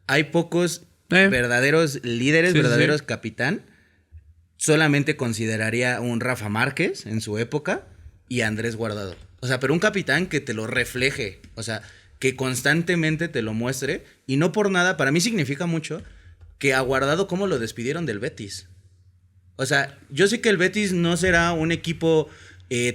hay pocos verdaderos líderes, verdaderos capitán. Solamente consideraría un Rafa Márquez en su época y Andrés Guardado. O sea, pero un capitán que te lo refleje. O sea, que constantemente te lo muestre. Y no por nada, para mí significa mucho que a Guardado cómo lo despidieron del Betis. O sea, yo sé que el Betis no será un equipo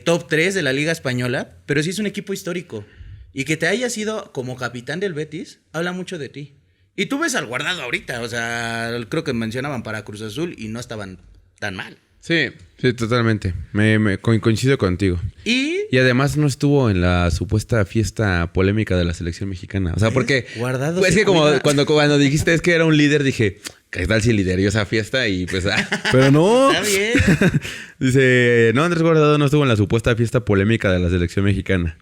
top 3 de la Liga Española, pero sí es un equipo histórico. Y que te hayas sido como capitán del Betis, habla mucho de ti. Y tú ves al Guardado ahorita, o sea, creo que mencionaban para Cruz Azul y no estaban tan mal. Sí, totalmente. Coincido contigo. Y Además no estuvo en la supuesta fiesta polémica de la selección mexicana. O sea, porque... Guardado Pues es se que como cuida. cuando dijiste es que era un líder, dije, ¿qué tal si lideró esa fiesta? Y pues... pero no. Está bien. Dice, no, Andrés Guardado no estuvo en la supuesta fiesta polémica de la selección mexicana.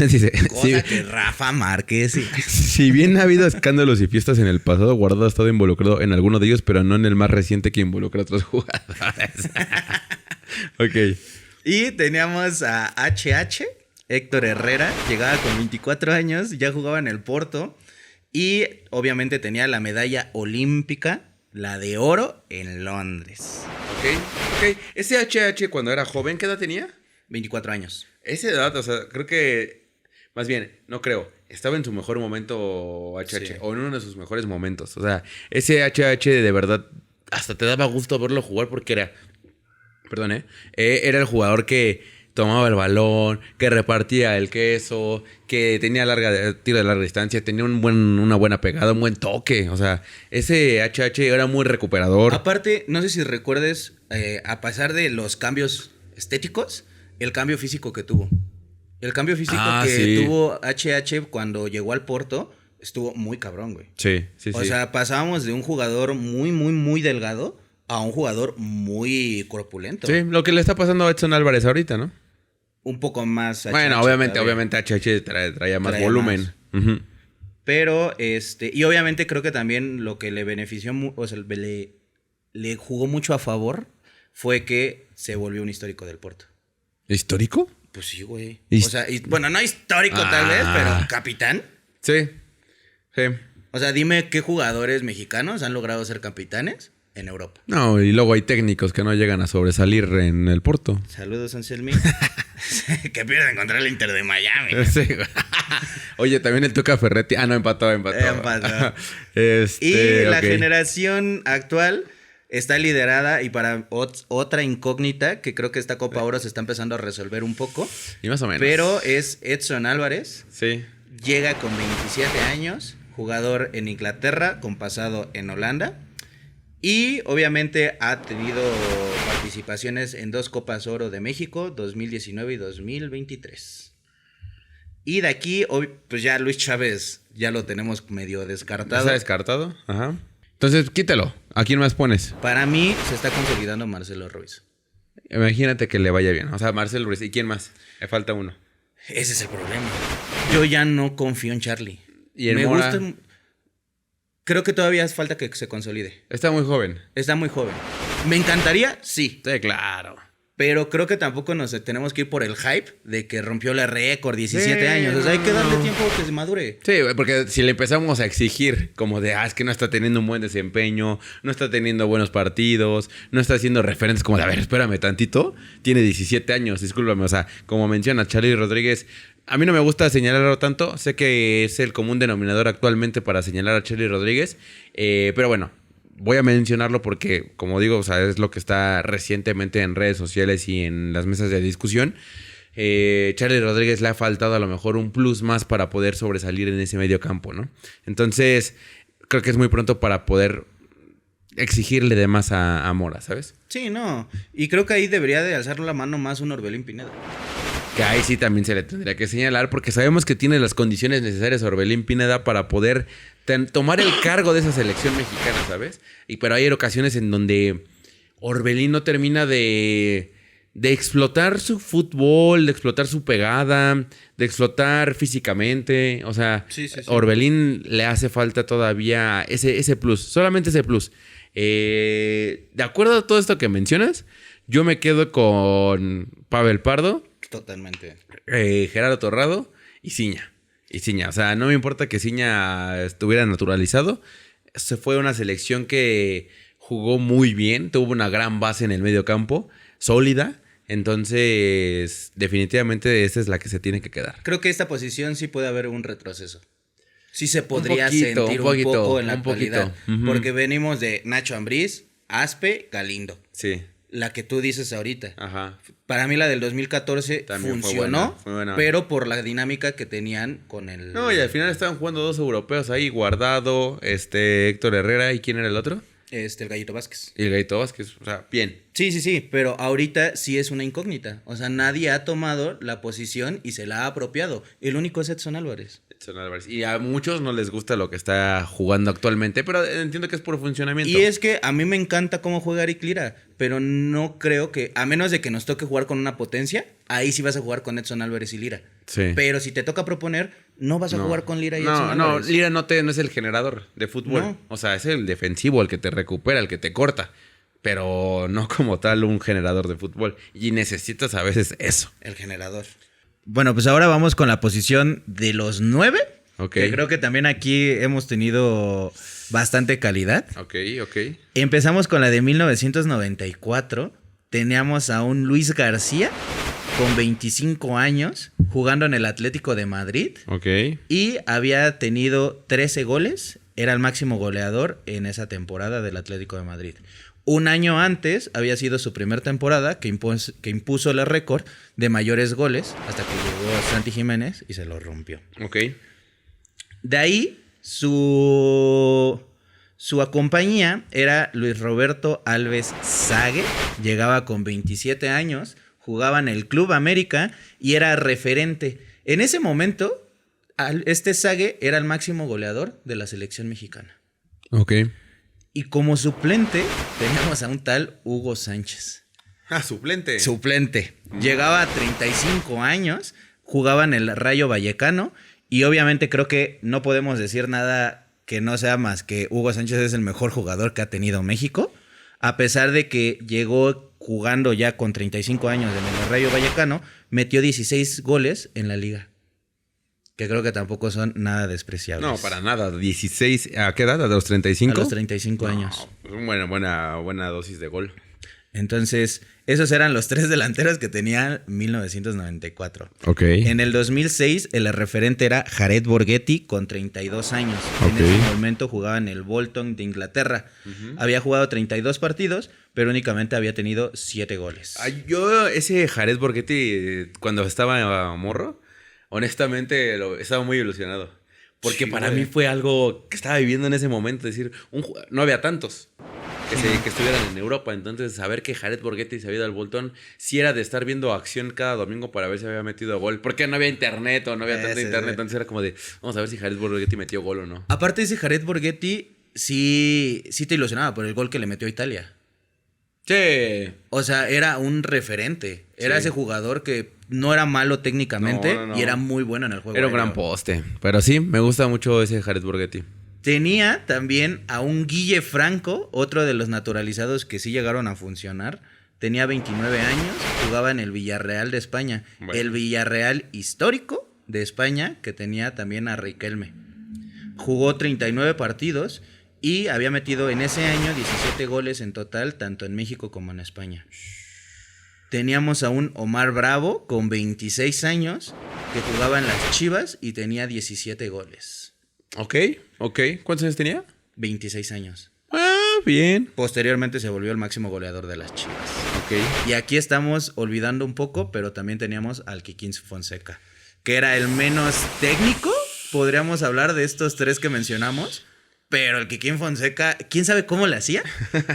Dice, Cosa que Rafa Márquez. si bien ha habido escándalos y fiestas en el pasado, Guardado ha estado involucrado en alguno de ellos, pero no en el más reciente que involucra a otros jugadores. Ok. Y teníamos a HH, Héctor Herrera, llegaba con 24 años, ya jugaba en el Porto y obviamente tenía la medalla olímpica, la de oro, en Londres. Ok. Ese HH cuando era joven, ¿qué edad tenía? 24 años. Esa edad, o sea, creo que... Más bien, no creo. Estaba en su mejor momento HH. Sí. O en uno de sus mejores momentos. O sea, ese HH de verdad... Hasta te daba gusto verlo jugar porque era... Perdón, era el jugador que tomaba el balón, que repartía el queso, que tenía tiro de larga distancia, tenía una buena pegada, un buen toque. O sea, ese HH era muy recuperador. Aparte, no sé si recuerdes, a pesar de los cambios estéticos, el cambio físico que tuvo. El cambio físico sí. tuvo HH cuando llegó al Porto estuvo muy cabrón, güey. Sí. O sea, pasábamos de un jugador muy, muy, muy delgado a un jugador muy corpulento. Sí, lo que le está pasando a Edson Álvarez ahorita, ¿no? Un poco más HH. Bueno, obviamente HH traía más volumen. Uh-huh. Pero, y obviamente creo que también lo que le benefició, o sea, le jugó mucho a favor fue que se volvió un histórico del Porto. ¿Histórico? Pues sí, güey. O sea, bueno, no histórico tal vez, pero capitán. Sí. O sea, dime qué jugadores mexicanos han logrado ser capitanes en Europa. No, y luego hay técnicos que no llegan a sobresalir en el Porto. Saludos, Anselmi. Que pierden contra el Inter de Miami. Sí. Oye, también el Tuca Ferretti. Ah, no, empató. Y la ok. generación actual está liderada y para otra incógnita, que creo que esta Copa Oro se está empezando a resolver un poco. Y más o menos. Pero es Edson Álvarez. Sí. Llega con 27 años, jugador en Inglaterra, con pasado en Holanda. Y obviamente ha tenido participaciones en 2 Copas Oro de México, 2019 y 2023. Y de aquí, pues ya Luis Chávez ya lo tenemos medio descartado. ¿Está descartado? Ajá. Entonces, quítalo. ¿A quién más pones? Para mí se está consolidando Marcelo Ruiz. Imagínate que le vaya bien. O sea, Marcelo Ruiz. ¿Y quién más? Le falta uno. Ese es el problema. Yo ya no confío en Charlie. ¿Y en Me Mora? gusta. Creo que todavía hace falta que se consolide. Está muy joven. Está muy joven. ¿Me encantaría? Sí. Sí, claro. Pero creo que tampoco nos tenemos que ir por el hype de que rompió la récord 17 Sí, años. O sea, hay que darle no. tiempo a que se madure. Sí, porque si le empezamos a exigir como de, es que no está teniendo un buen desempeño, no está teniendo buenos partidos, no está haciendo referentes como de, a ver, espérame tantito, tiene 17 años, discúlpame, o sea, como menciona Charly Rodríguez, a mí no me gusta señalarlo tanto, sé que es el común denominador actualmente para señalar a Charly Rodríguez, pero bueno, voy a mencionarlo porque, como digo, o sea, es lo que está recientemente en redes sociales y en las mesas de discusión. Charly Rodríguez le ha faltado a lo mejor un plus más para poder sobresalir en ese medio campo, ¿no? Entonces, creo que es muy pronto para poder exigirle de más a Mora, ¿sabes? Sí, no. Y creo que ahí debería de alzar la mano más un Orbelín Pineda. Que ahí sí también se le tendría que señalar porque sabemos que tiene las condiciones necesarias Orbelín Pineda para poder tomar el cargo de esa selección mexicana, ¿sabes? Pero hay ocasiones en donde Orbelín no termina de explotar su fútbol, de explotar su pegada, de explotar físicamente. O sea, Sí. Orbelín le hace falta todavía ese plus, solamente ese plus. De acuerdo a todo esto que mencionas, yo me quedo con Pavel Pardo, Totalmente. Gerardo Torrado y Ciña. O sea, no me importa que Ciña estuviera naturalizado. Se fue una selección que jugó muy bien, tuvo una gran base en el medio campo, sólida. Entonces, definitivamente esta es la que se tiene que quedar. Creo que esta posición sí puede haber un retroceso. Sí se podría sentir un poco en la actualidad. Uh-huh. Porque venimos de Nacho Ambriz, Aspe, Galindo. Sí. la que tú dices ahorita. Ajá. Para mí la del 2014 También funcionó, fue buena. pero por la dinámica que tenían con el... No, y al final estaban jugando dos europeos ahí, Guardado, Héctor Herrera, ¿y quién era el otro? el Gallito Vázquez. Y el Gallito Vázquez, o sea, bien. Sí, pero ahorita sí es una incógnita. O sea, nadie ha tomado la posición y se la ha apropiado. El único es Edson Álvarez. Edson Álvarez. Y a muchos no les gusta lo que está jugando actualmente, pero entiendo que es por funcionamiento. Y es que a mí me encanta cómo juega Eric Lira, pero no creo que, a menos de que nos toque jugar con una potencia, ahí sí vas a jugar con Edson Álvarez y Lira. Sí. Pero si te toca proponer, no vas a jugar con Lira y Edson Álvarez. No, Lira no es el generador de fútbol. No. O sea, es el defensivo, el que te recupera, el que te corta. Pero no como tal un generador de fútbol. Y necesitas a veces eso. El generador. Bueno, pues ahora vamos con la posición de los 9. Ok. Que creo que también aquí hemos tenido bastante calidad. Ok. Empezamos con la de 1994. Teníamos a un Luis García con 25 años jugando en el Atlético de Madrid. Ok. Y había tenido 13 goles. Era el máximo goleador en esa temporada del Atlético de Madrid. Un año antes había sido su primera temporada que impuso el récord de mayores goles hasta que llegó Santi Jiménez y se lo rompió. Ok. De ahí su compañía era Luis Roberto Alves Sague. Llegaba con 27 años, jugaba en el Club América y era referente. En ese momento, este Sague era el máximo goleador de la selección mexicana. Ok. Y como suplente teníamos a un tal Hugo Sánchez. Ah, suplente. Suplente. Llegaba a 35 años, jugaba en el Rayo Vallecano y obviamente creo que no podemos decir nada que no sea más que Hugo Sánchez es el mejor jugador que ha tenido México, a pesar de que llegó jugando ya con 35 años en el Rayo Vallecano, metió 16 goles en la liga. Que creo que tampoco son nada despreciables. No, para nada. 16, ¿a qué edad? ¿A los 35? A los 35 años. Pues buena dosis de gol. Entonces, esos eran los 3 delanteros que tenía 1994. Ok. En el 2006, el referente era Jared Borghetti con 32 años. Ok. En ese momento jugaba en el Bolton de Inglaterra. Había jugado 32 partidos, pero únicamente había tenido 7 goles. Ay, yo, ese Jared Borghetti, cuando estaba morro, honestamente estaba muy ilusionado. Porque Sí, para güey. mí fue algo que estaba viviendo en ese momento. Es decir, no había tantos que estuvieran en Europa. Entonces, saber que Jared Borghetti se había ido al Bolton, sí era de estar viendo acción cada domingo para ver si había metido gol. Porque no había internet o no había tanta Sí, internet. sí. Entonces era como de, vamos a ver si Jared Borghetti metió gol o no. Aparte, ese Jared Borghetti sí te ilusionaba por el gol que le metió a Italia. Sí. O sea, era un referente. Era Sí. ese jugador que no era malo técnicamente No. y era muy bueno en el juego. Era un gran aéreo. poste. Pero sí, me gusta mucho ese Jared Borghetti. Tenía también a un Guille Franco, otro de los naturalizados que sí llegaron a funcionar. Tenía 29 años, jugaba en el Villarreal de España. Bueno. El Villarreal histórico de España, que tenía también a Riquelme. Jugó 39 partidos y había metido en ese año 17 goles en total, tanto en México como en España. Teníamos a un Omar Bravo con 26 años, que jugaba en las Chivas y tenía 17 goles. Ok. ¿Cuántos años tenía? 26 años. Ah, bien. Posteriormente se volvió el máximo goleador de las Chivas. Ok. Y aquí estamos olvidando un poco, pero también teníamos al Kikín Fonseca, que era el menos técnico. Podríamos hablar de estos 3 que mencionamos, pero el Kikín Fonseca, ¿quién sabe cómo le hacía?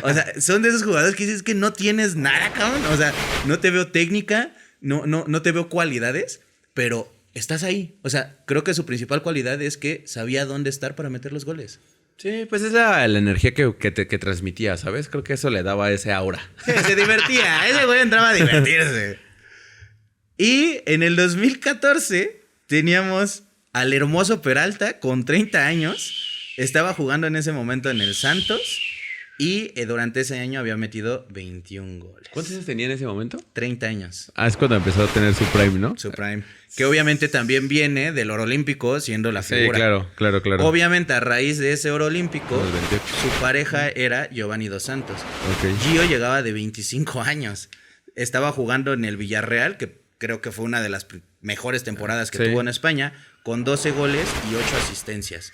O sea, son de esos jugadores que dices que no tienes nada, cabrón. O sea, no te veo técnica, no te veo cualidades, pero estás ahí. O sea, creo que su principal cualidad es que sabía dónde estar para meter los goles. Sí, pues es la energía que transmitía, ¿sabes? Creo que eso le daba ese aura. Se divertía, ese güey entraba a divertirse. Y en el 2014 teníamos al hermoso Peralta con 30 años. Estaba jugando en ese momento en el Santos y durante ese año había metido 21 goles. ¿Cuántos años tenía en ese momento? 30 años, Ah, es cuando empezó a tener su prime, ¿no? su prime. Que obviamente también viene del oro olímpico siendo la Sí, figura. claro. Obviamente a raíz de ese oro olímpico, Los 28. su pareja era Giovanni Dos Santos. Ok. Gio llegaba de 25 años. Estaba jugando en el Villarreal, que creo que fue una de las mejores temporadas que Sí. tuvo en España, con 12 goles y 8 asistencias.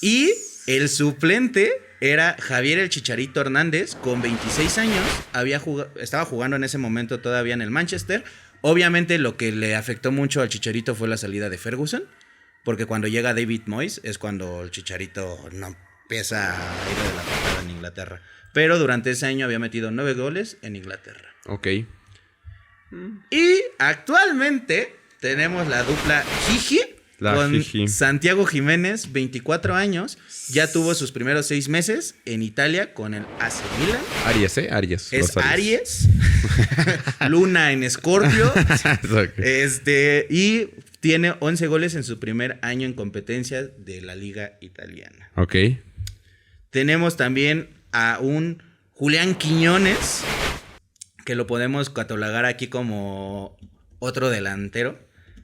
Y el suplente era Javier el Chicharito Hernández, con 26 años, estaba jugando en ese momento todavía en el Manchester. Obviamente lo que le afectó mucho al Chicharito fue la salida de Ferguson, porque cuando llega David Moyes es cuando el Chicharito no empieza a ir de la patada en Inglaterra. Pero durante ese año había metido 9 goles en Inglaterra. Ok. Y actualmente tenemos la dupla Gigi con Gigi. Santiago Jiménez, 24 años. Ya tuvo sus primeros 6 meses en Italia con el AC Milan. Aries, ¿eh? Aries. Es los Aries. Luna en Escorpio. Ok. Y tiene 11 goles en su primer año en competencia de la Liga Italiana. Ok. Tenemos también a un Julián Quiñones, que lo podemos catalogar aquí como otro delantero.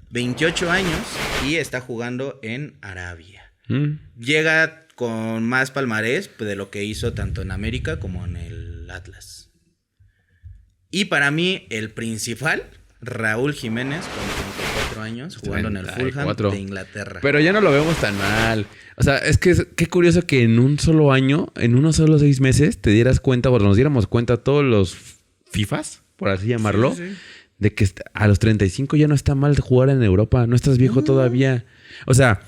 28 años y está jugando en Arabia. Llega con más palmarés de lo que hizo tanto en América como en el Atlas. Y para mí, el principal, Raúl Jiménez, con 34 años, jugando en el Fulham 34. de Inglaterra. Pero ya no lo vemos tan mal. O sea, es que qué curioso que en un solo año, en unos solo 6 meses, te dieras cuenta, o nos diéramos cuenta todos los FIFAs, por así llamarlo, Sí. de que a los 35 ya no está mal jugar en Europa. No estás viejo todavía. O sea,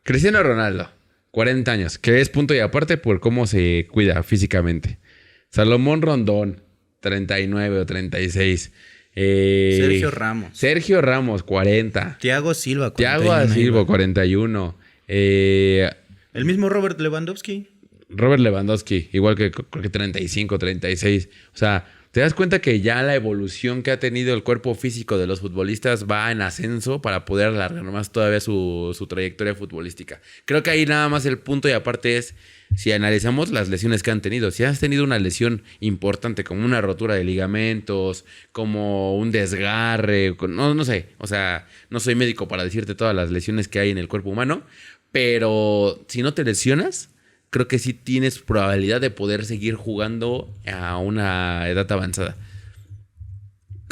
Cristiano Ronaldo, 40 años, que es punto y aparte por cómo se cuida físicamente. Salomón Rondón, 39 o 36. Sergio Ramos, 40. Thiago Silva, Thiago 41. Silva, 41. El mismo Robert Lewandowski. Robert Lewandowski, igual que creo que 35, 36. O sea, te das cuenta que ya la evolución que ha tenido el cuerpo físico de los futbolistas va en ascenso para poder alargar más todavía su trayectoria futbolística. Creo que ahí nada más el punto y aparte es, si analizamos las lesiones que han tenido, si has tenido una lesión importante como una rotura de ligamentos, como un desgarre, no sé, o sea, no soy médico para decirte todas las lesiones que hay en el cuerpo humano, pero si no te lesionas, creo que sí tienes probabilidad de poder seguir jugando a una edad avanzada.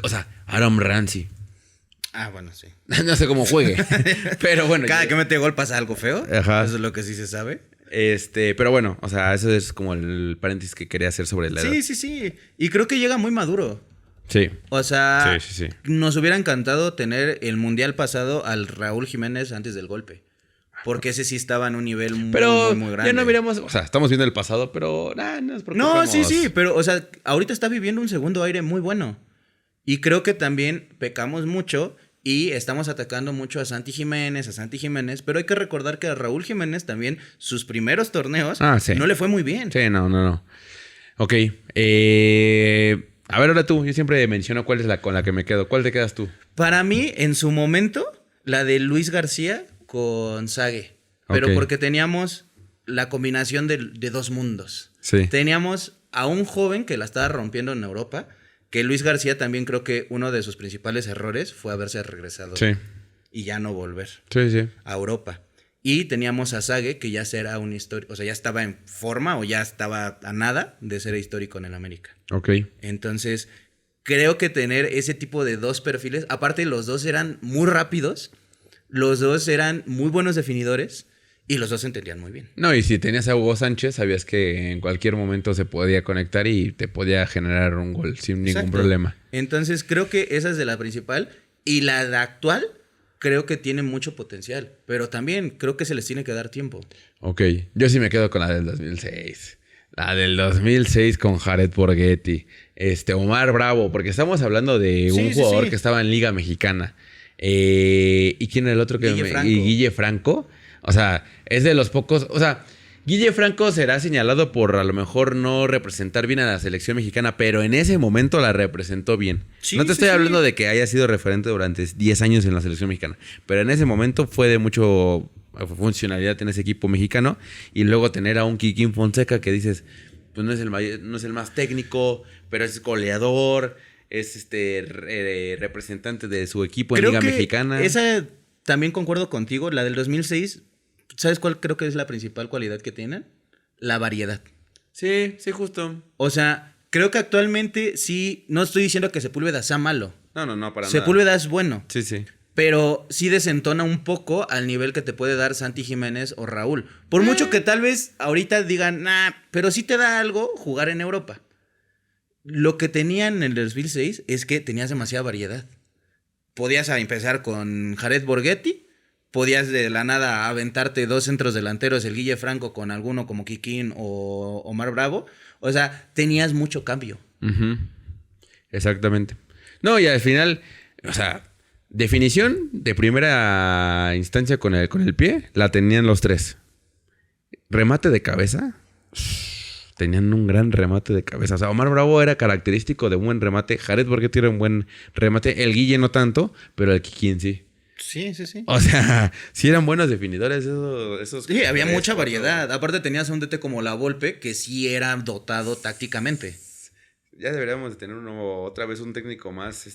O sea, Aaron Ramsey. Ah, bueno, sí. No sé cómo juegue. Pero bueno. Cada que mete gol pasa algo feo. Ajá. Eso es lo que sí se sabe. Pero bueno, o sea, eso es como el paréntesis que quería hacer sobre la edad. Sí. Y creo que llega muy maduro. Sí. O sea, Sí. nos hubiera encantado tener el mundial pasado al Raúl Jiménez antes del golpe. Porque ese sí estaba en un nivel muy grande. Ya no miramos, o sea, estamos viendo el pasado, pero no nos preocupemos. No, sí, pero, o sea, ahorita está viviendo un segundo aire muy bueno. Y creo que también pecamos mucho y estamos atacando mucho a Santi Jiménez, pero hay que recordar que a Raúl Jiménez también sus primeros torneos Sí. no le fue muy bien. Sí, no. Ok, a ver, ahora tú, yo siempre menciono cuál es la con la que me quedo. ¿Cuál te quedas tú? Para mí, en su momento, la de Luis García con Sague. Pero Ok. porque teníamos la combinación de dos mundos. Sí. Teníamos a un joven que la estaba rompiendo en Europa, que Luis García también creo que uno de sus principales errores fue haberse regresado Sí. y ya no volver Sí. a Europa. Y teníamos a Sague, que ya era un histórico, o sea, ya estaba en forma o ya estaba a nada de ser histórico en el América. Ok. Entonces, creo que tener ese tipo de dos perfiles, aparte los dos eran muy rápidos, los dos eran muy buenos definidores y los dos se entendían muy bien. No, y si tenías a Hugo Sánchez, sabías que en cualquier momento se podía conectar y te podía generar un gol sin ningún Exacto. problema. Entonces, creo que esa es de la principal. Y la de actual, creo que tiene mucho potencial. Pero también creo que se les tiene que dar tiempo. Ok, yo sí me quedo con la del 2006. La del 2006 con Jared Borghetti. Omar Bravo, porque estamos hablando de un jugador que estaba en Liga Mexicana. ¿Y quién era el otro que Franco. Y Guille Franco. O sea, es de los pocos. O sea, Guille Franco será señalado por a lo mejor no representar bien a la selección mexicana, pero en ese momento la representó bien. Sí, no te estoy sí. hablando de que haya sido referente durante 10 años en la selección mexicana, pero en ese momento fue de mucho funcionalidad en ese equipo mexicano. Y luego tener a un Kikín Fonseca que dices, pues no es el más técnico, pero es goleador, es representante de su equipo en Liga Mexicana. Esa también concuerdo contigo, la del 2006. ¿Sabes cuál creo que es la principal cualidad que tienen? La variedad. Sí, justo. O sea, creo que actualmente sí, no estoy diciendo que Sepúlveda sea malo. No, para nada. Sepúlveda es bueno. Sí. pero sí desentona un poco al nivel que te puede dar Santi Jiménez o Raúl. Por mucho que tal vez ahorita digan, nah, pero sí te da algo jugar en Europa. Lo que tenían en el 2006 es que tenías demasiada variedad. Podías empezar con Jared Borghetti, podías de la nada aventarte 2 centros delanteros, el Guille Franco con alguno como Kikín o Omar Bravo. O sea, tenías mucho cambio. Uh-huh. Exactamente. No, y al final, o sea, definición de primera instancia con el pie, la tenían los tres. Remate de cabeza, tenían un gran remate de cabeza. O sea, Omar Bravo era característico de un buen remate. Jared Borghetti era un buen remate. El Guille no tanto, pero el Kikín sí. Sí, sí, sí. O sea, sí eran buenos definidores esos. Sí, había mucha variedad. Aparte tenías a un DT como La Volpe que sí era dotado tácticamente. Ya deberíamos de tener otra vez un técnico más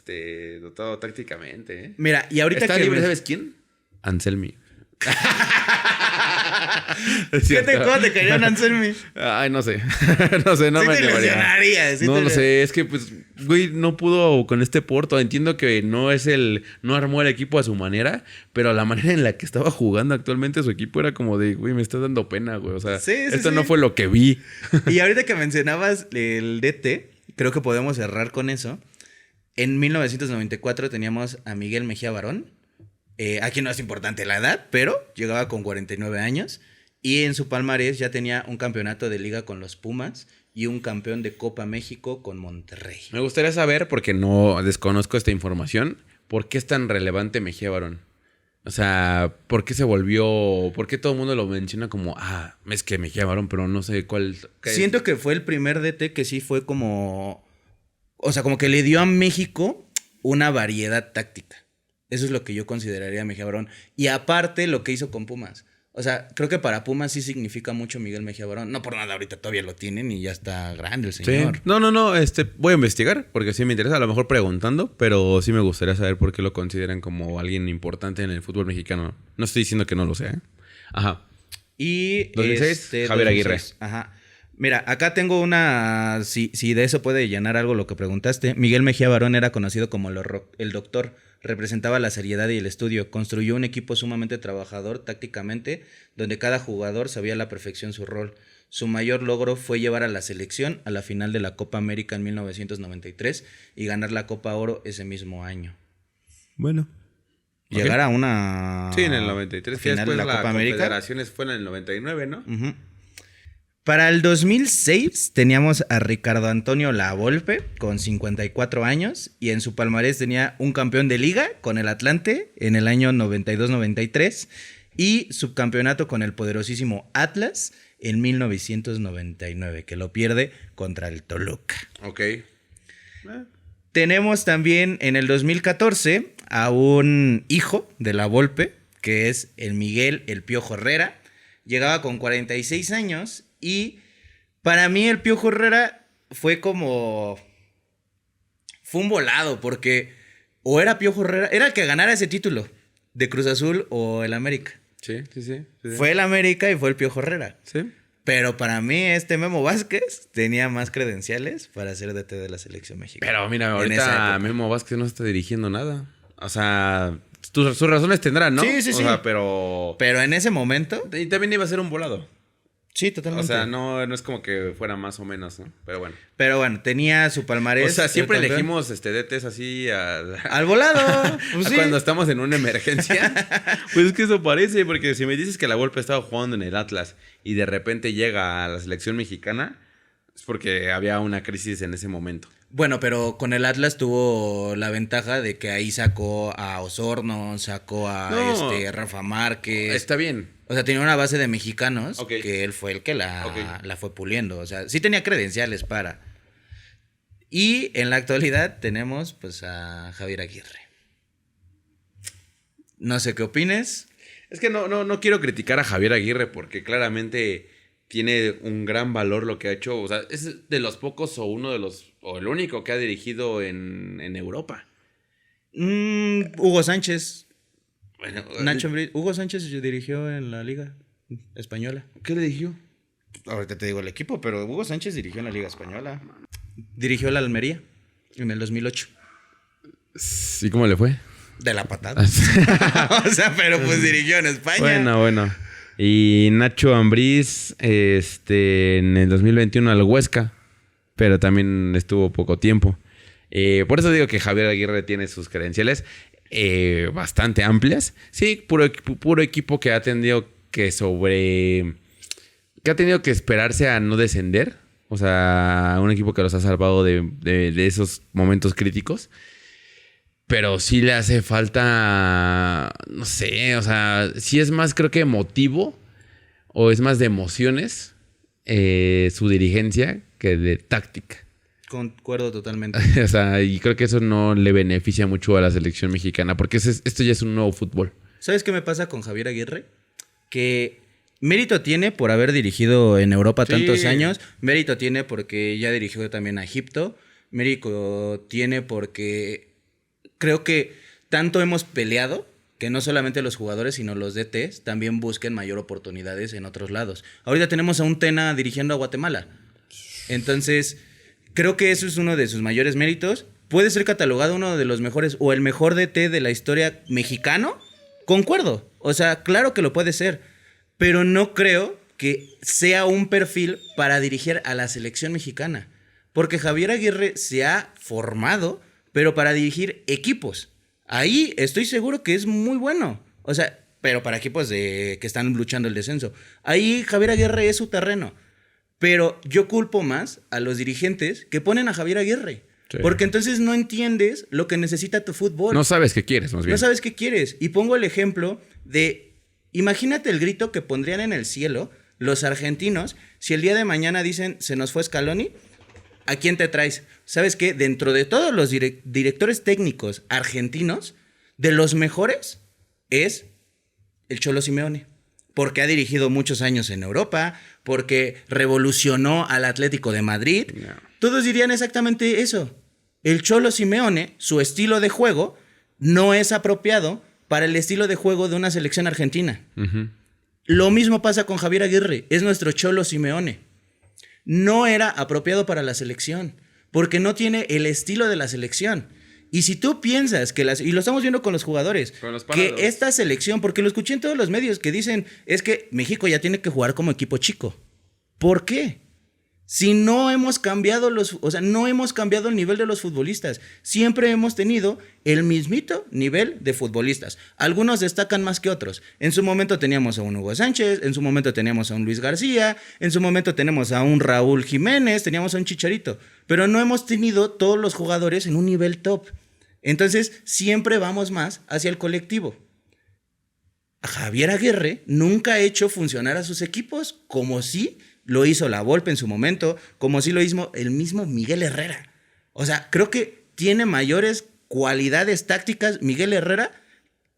dotado tácticamente, ¿eh? Mira, y ahorita ¿Está que libre, sabes quién? Anselmi. ¿Cómo te caería un Anselmi? Ay, no sé. No sé, no Sí me te animaría. ilusionaría, sí No te- lo sé, es que pues, güey, no pudo con este Porto. Entiendo que no armó el equipo a su manera, pero la manera en la que estaba jugando actualmente su equipo era como de, güey, me está dando pena, güey. O sea, Sí, sí, esto sí. no fue lo que vi. Y ahorita que mencionabas el DT, creo que podemos cerrar con eso. En 1994 teníamos a Miguel Mejía Barón. Aquí no es importante la edad, pero llegaba con 49 años. Y en su palmarés ya tenía un campeonato de liga con los Pumas y un campeón de Copa México con Monterrey. Me gustaría saber, porque no desconozco esta información, ¿por qué es tan relevante Mejía Barón? O sea, ¿por qué se volvió? ¿Por qué todo el mundo lo menciona como, es que Mejía Barón, pero no sé cuál? Siento que fue el primer DT que sí fue como... O sea, como que le dio a México una variedad táctica. Eso es lo que yo consideraría Mejía Barón. Y aparte, lo que hizo con Pumas. O sea, creo que para Pumas sí significa mucho Miguel Mejía Barón. No por nada, ahorita todavía lo tienen y ya está grande el señor. Sí. No, voy a investigar porque sí me interesa, a lo mejor preguntando, pero sí me gustaría saber por qué lo consideran como alguien importante en el fútbol mexicano. No estoy diciendo que no lo sea, ¿eh? Ajá. Y 2006, Javier Aguirre. Ajá. Mira, acá tengo una... Si de eso puede llenar algo lo que preguntaste. Miguel Mejía Barón era conocido como el doctor. Representaba la seriedad y el estudio. Construyó un equipo sumamente trabajador tácticamente, donde cada jugador sabía a la perfección su rol. Su mayor logro fue llevar a la selección a la final de la Copa América en 1993 y ganar la Copa Oro ese mismo año. Bueno. Llegar a una... Sí, en el 93. Que final después de la Copa América. Confederaciones fue en el 99, ¿no? Uh-huh. Para el 2006 teníamos a Ricardo Antonio Lavolpe con 54 años y en su palmarés tenía un campeón de liga con el Atlante en el año 92-93 y subcampeonato con el poderosísimo Atlas en 1999, que lo pierde contra el Toluca. Ok. Tenemos también en el 2014 a un hijo de Lavolpe, que es el Miguel El Piojo Herrera. Llegaba con 46 años y para mí el Piojo Herrera fue un volado porque o era Piojo Herrera, era el que ganara ese título de Cruz Azul o el América. Sí. Fue el América y fue el Piojo Herrera. Sí. Pero para mí Memo Vázquez tenía más credenciales para ser DT de la selección mexicana. Pero mira, En esa ahorita época. Memo Vázquez no está dirigiendo nada. O sea, sus razones tendrán, ¿no? Sí, sí, o sí. sea, pero... Pero en ese momento... Y también iba a ser un volado. Sí, O totalmente. sea, no es como que fuera más o menos, ¿no? Pero bueno. Pero bueno, tenía su palmarés. O sea, siempre el campeón. elegimos DTs así Al volado. Pues sí. cuando estamos en una emergencia. Pues es que eso parece, porque si me dices que la Volpe estaba jugando en el Atlas y de repente llega a la selección mexicana, es porque había una crisis en ese momento. Bueno, pero con el Atlas tuvo la ventaja de que ahí sacó a Osorno, sacó a No. Rafa Márquez. Está bien. O sea, tenía una base de mexicanos Ok. que él fue el que Ok. la fue puliendo. O sea, sí tenía credenciales para. Y en la actualidad tenemos pues a Javier Aguirre. No sé qué opines. Es que no quiero criticar a Javier Aguirre porque claramente tiene un gran valor lo que ha hecho. O sea, es de los pocos o el único que ha dirigido en Europa. Hugo Sánchez. Bueno, Hugo Sánchez dirigió en la Liga Española. ¿qué le dirigió? Ahorita te digo el equipo, pero Hugo Sánchez dirigió en la Liga Española. Dirigió la Almería en el 2008. ¿Y cómo le fue? De la patada. O sea, pero pues dirigió en España. Bueno. Y Nacho Ambriz, en el 2021 al Huesca, pero también estuvo poco tiempo. Por eso digo que Javier Aguirre tiene sus credenciales bastante amplias. Sí, puro equipo que ha tenido que esperarse a no descender. O sea, un equipo que los ha salvado de esos momentos críticos. Pero sí le hace falta, no sé, o sea, sí es más, creo que emotivo o es más de emociones su dirigencia que de táctica. Concuerdo totalmente. O sea, y creo que eso no le beneficia mucho a la selección mexicana porque esto ya es un nuevo fútbol. ¿Sabes qué me pasa con Javier Aguirre? Que mérito tiene por haber dirigido en Europa tantos años, mérito tiene porque ya dirigió también a Egipto, mérito tiene porque creo que tanto hemos peleado que no solamente los jugadores, sino los DTs también busquen mayor oportunidades en otros lados. Ahorita tenemos a un Tena dirigiendo a Guatemala. Entonces, creo que eso es uno de sus mayores méritos. Puede ser catalogado uno de los mejores o el mejor DT de la historia mexicano. Concuerdo. O sea, claro que lo puede ser. Pero no creo que sea un perfil para dirigir a la selección mexicana. Porque Javier Aguirre se ha formado, pero para dirigir equipos. Ahí estoy seguro que es muy bueno. O sea, pero para equipos que están luchando el descenso. Ahí Javier Aguirre es su terreno. Pero yo culpo más a los dirigentes que ponen a Javier Aguirre. Sí. Porque entonces no entiendes lo que necesita tu fútbol. No sabes qué quieres, más bien. No sabes qué quieres. Y pongo el ejemplo de... Imagínate el grito que pondrían en el cielo los argentinos si el día de mañana dicen, se nos fue Scaloni, ¿a quién te traes? ¿Sabes qué? Dentro de todos los directores técnicos argentinos, de los mejores es el Cholo Simeone. Porque ha dirigido muchos años en Europa, porque revolucionó al Atlético de Madrid. No. Todos dirían exactamente eso. El Cholo Simeone, su estilo de juego, no es apropiado para el estilo de juego de una selección argentina. Uh-huh. Lo mismo pasa con Javier Aguirre. Es nuestro Cholo Simeone. No era apropiado para la selección, porque no tiene el estilo de la selección. Y si tú piensas que y lo estamos viendo con los jugadores, que esta selección, porque lo escuché en todos los medios que dicen, es que México ya tiene que jugar como equipo chico. ¿Por qué? Si no hemos cambiado no hemos cambiado el nivel de los futbolistas. Siempre hemos tenido el mismito nivel de futbolistas. Algunos destacan más que otros. En su momento teníamos a un Hugo Sánchez, en su momento teníamos a un Luis García, en su momento tenemos a un Raúl Jiménez, teníamos a un Chicharito. Pero no hemos tenido todos los jugadores en un nivel top. Entonces, siempre vamos más hacia el colectivo. Javier Aguirre nunca ha hecho funcionar a sus equipos como si lo hizo la Volpe en su momento, como si lo hizo el mismo Miguel Herrera. O sea, creo que tiene mayores cualidades tácticas Miguel Herrera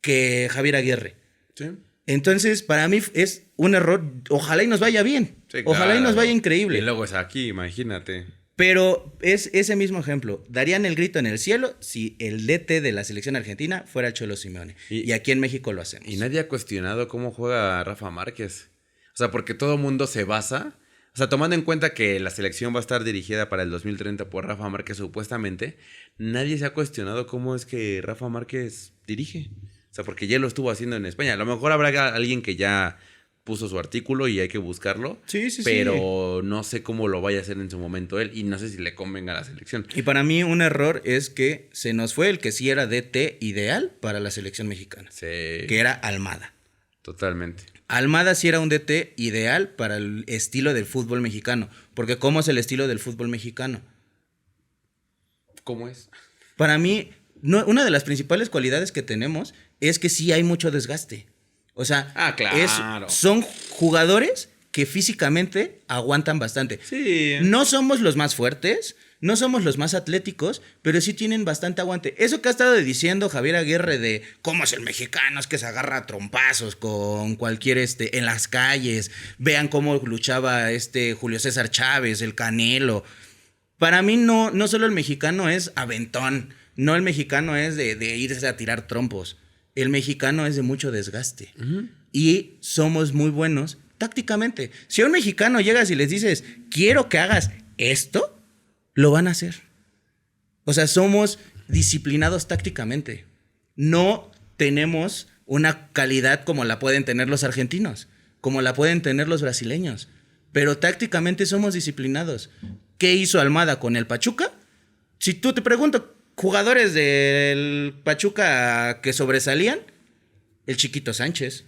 que Javier Aguirre. Sí. Entonces, para mí es un error. Ojalá y nos vaya bien. Sí, ojalá y nos vaya increíble. Y luego es aquí, imagínate. Pero es ese mismo ejemplo. Darían el grito en el cielo si el DT de la selección argentina fuera el Cholo Simeone. Y aquí en México lo hacemos. Y nadie ha cuestionado cómo juega Rafa Márquez. O sea, porque todo el mundo se basa... O sea, tomando en cuenta que la selección va a estar dirigida para el 2030 por Rafa Márquez supuestamente, nadie se ha cuestionado cómo es que Rafa Márquez dirige. O sea, porque ya lo estuvo haciendo en España. A lo mejor habrá alguien que ya puso su artículo y hay que buscarlo. Sí. Pero no sé cómo lo vaya a hacer en su momento él y no sé si le convenga a la selección. Y para mí un error es que se nos fue el que sí era DT ideal para la selección mexicana. Sí. Que era Almada. Totalmente. Almada sí era un DT ideal para el estilo del fútbol mexicano. Porque ¿cómo es el estilo del fútbol mexicano? ¿Cómo es? Para mí, una de las principales cualidades que tenemos es que sí hay mucho desgaste. O sea, claro. Son jugadores que físicamente aguantan bastante. Sí. No somos los más fuertes, no somos los más atléticos, pero sí tienen bastante aguante. Eso que ha estado diciendo Javier Aguirre de cómo es el mexicano, es que se agarra a trompazos con cualquier en las calles. Vean cómo luchaba Julio César Chávez, el Canelo. Para mí no solo el mexicano es aventón, no el mexicano es de irse a tirar trompos. El mexicano es de mucho desgaste. Uh-huh. Y somos muy buenos tácticamente. Si a un mexicano llegas y les dices, quiero que hagas esto, lo van a hacer. O sea, somos disciplinados tácticamente. no tenemos una calidad como la pueden tener los argentinos, como la pueden tener los brasileños, pero tácticamente somos disciplinados. ¿Qué hizo Almada con el Pachuca? Si tú te pregunto, jugadores del Pachuca que sobresalían, el Chiquito Sánchez.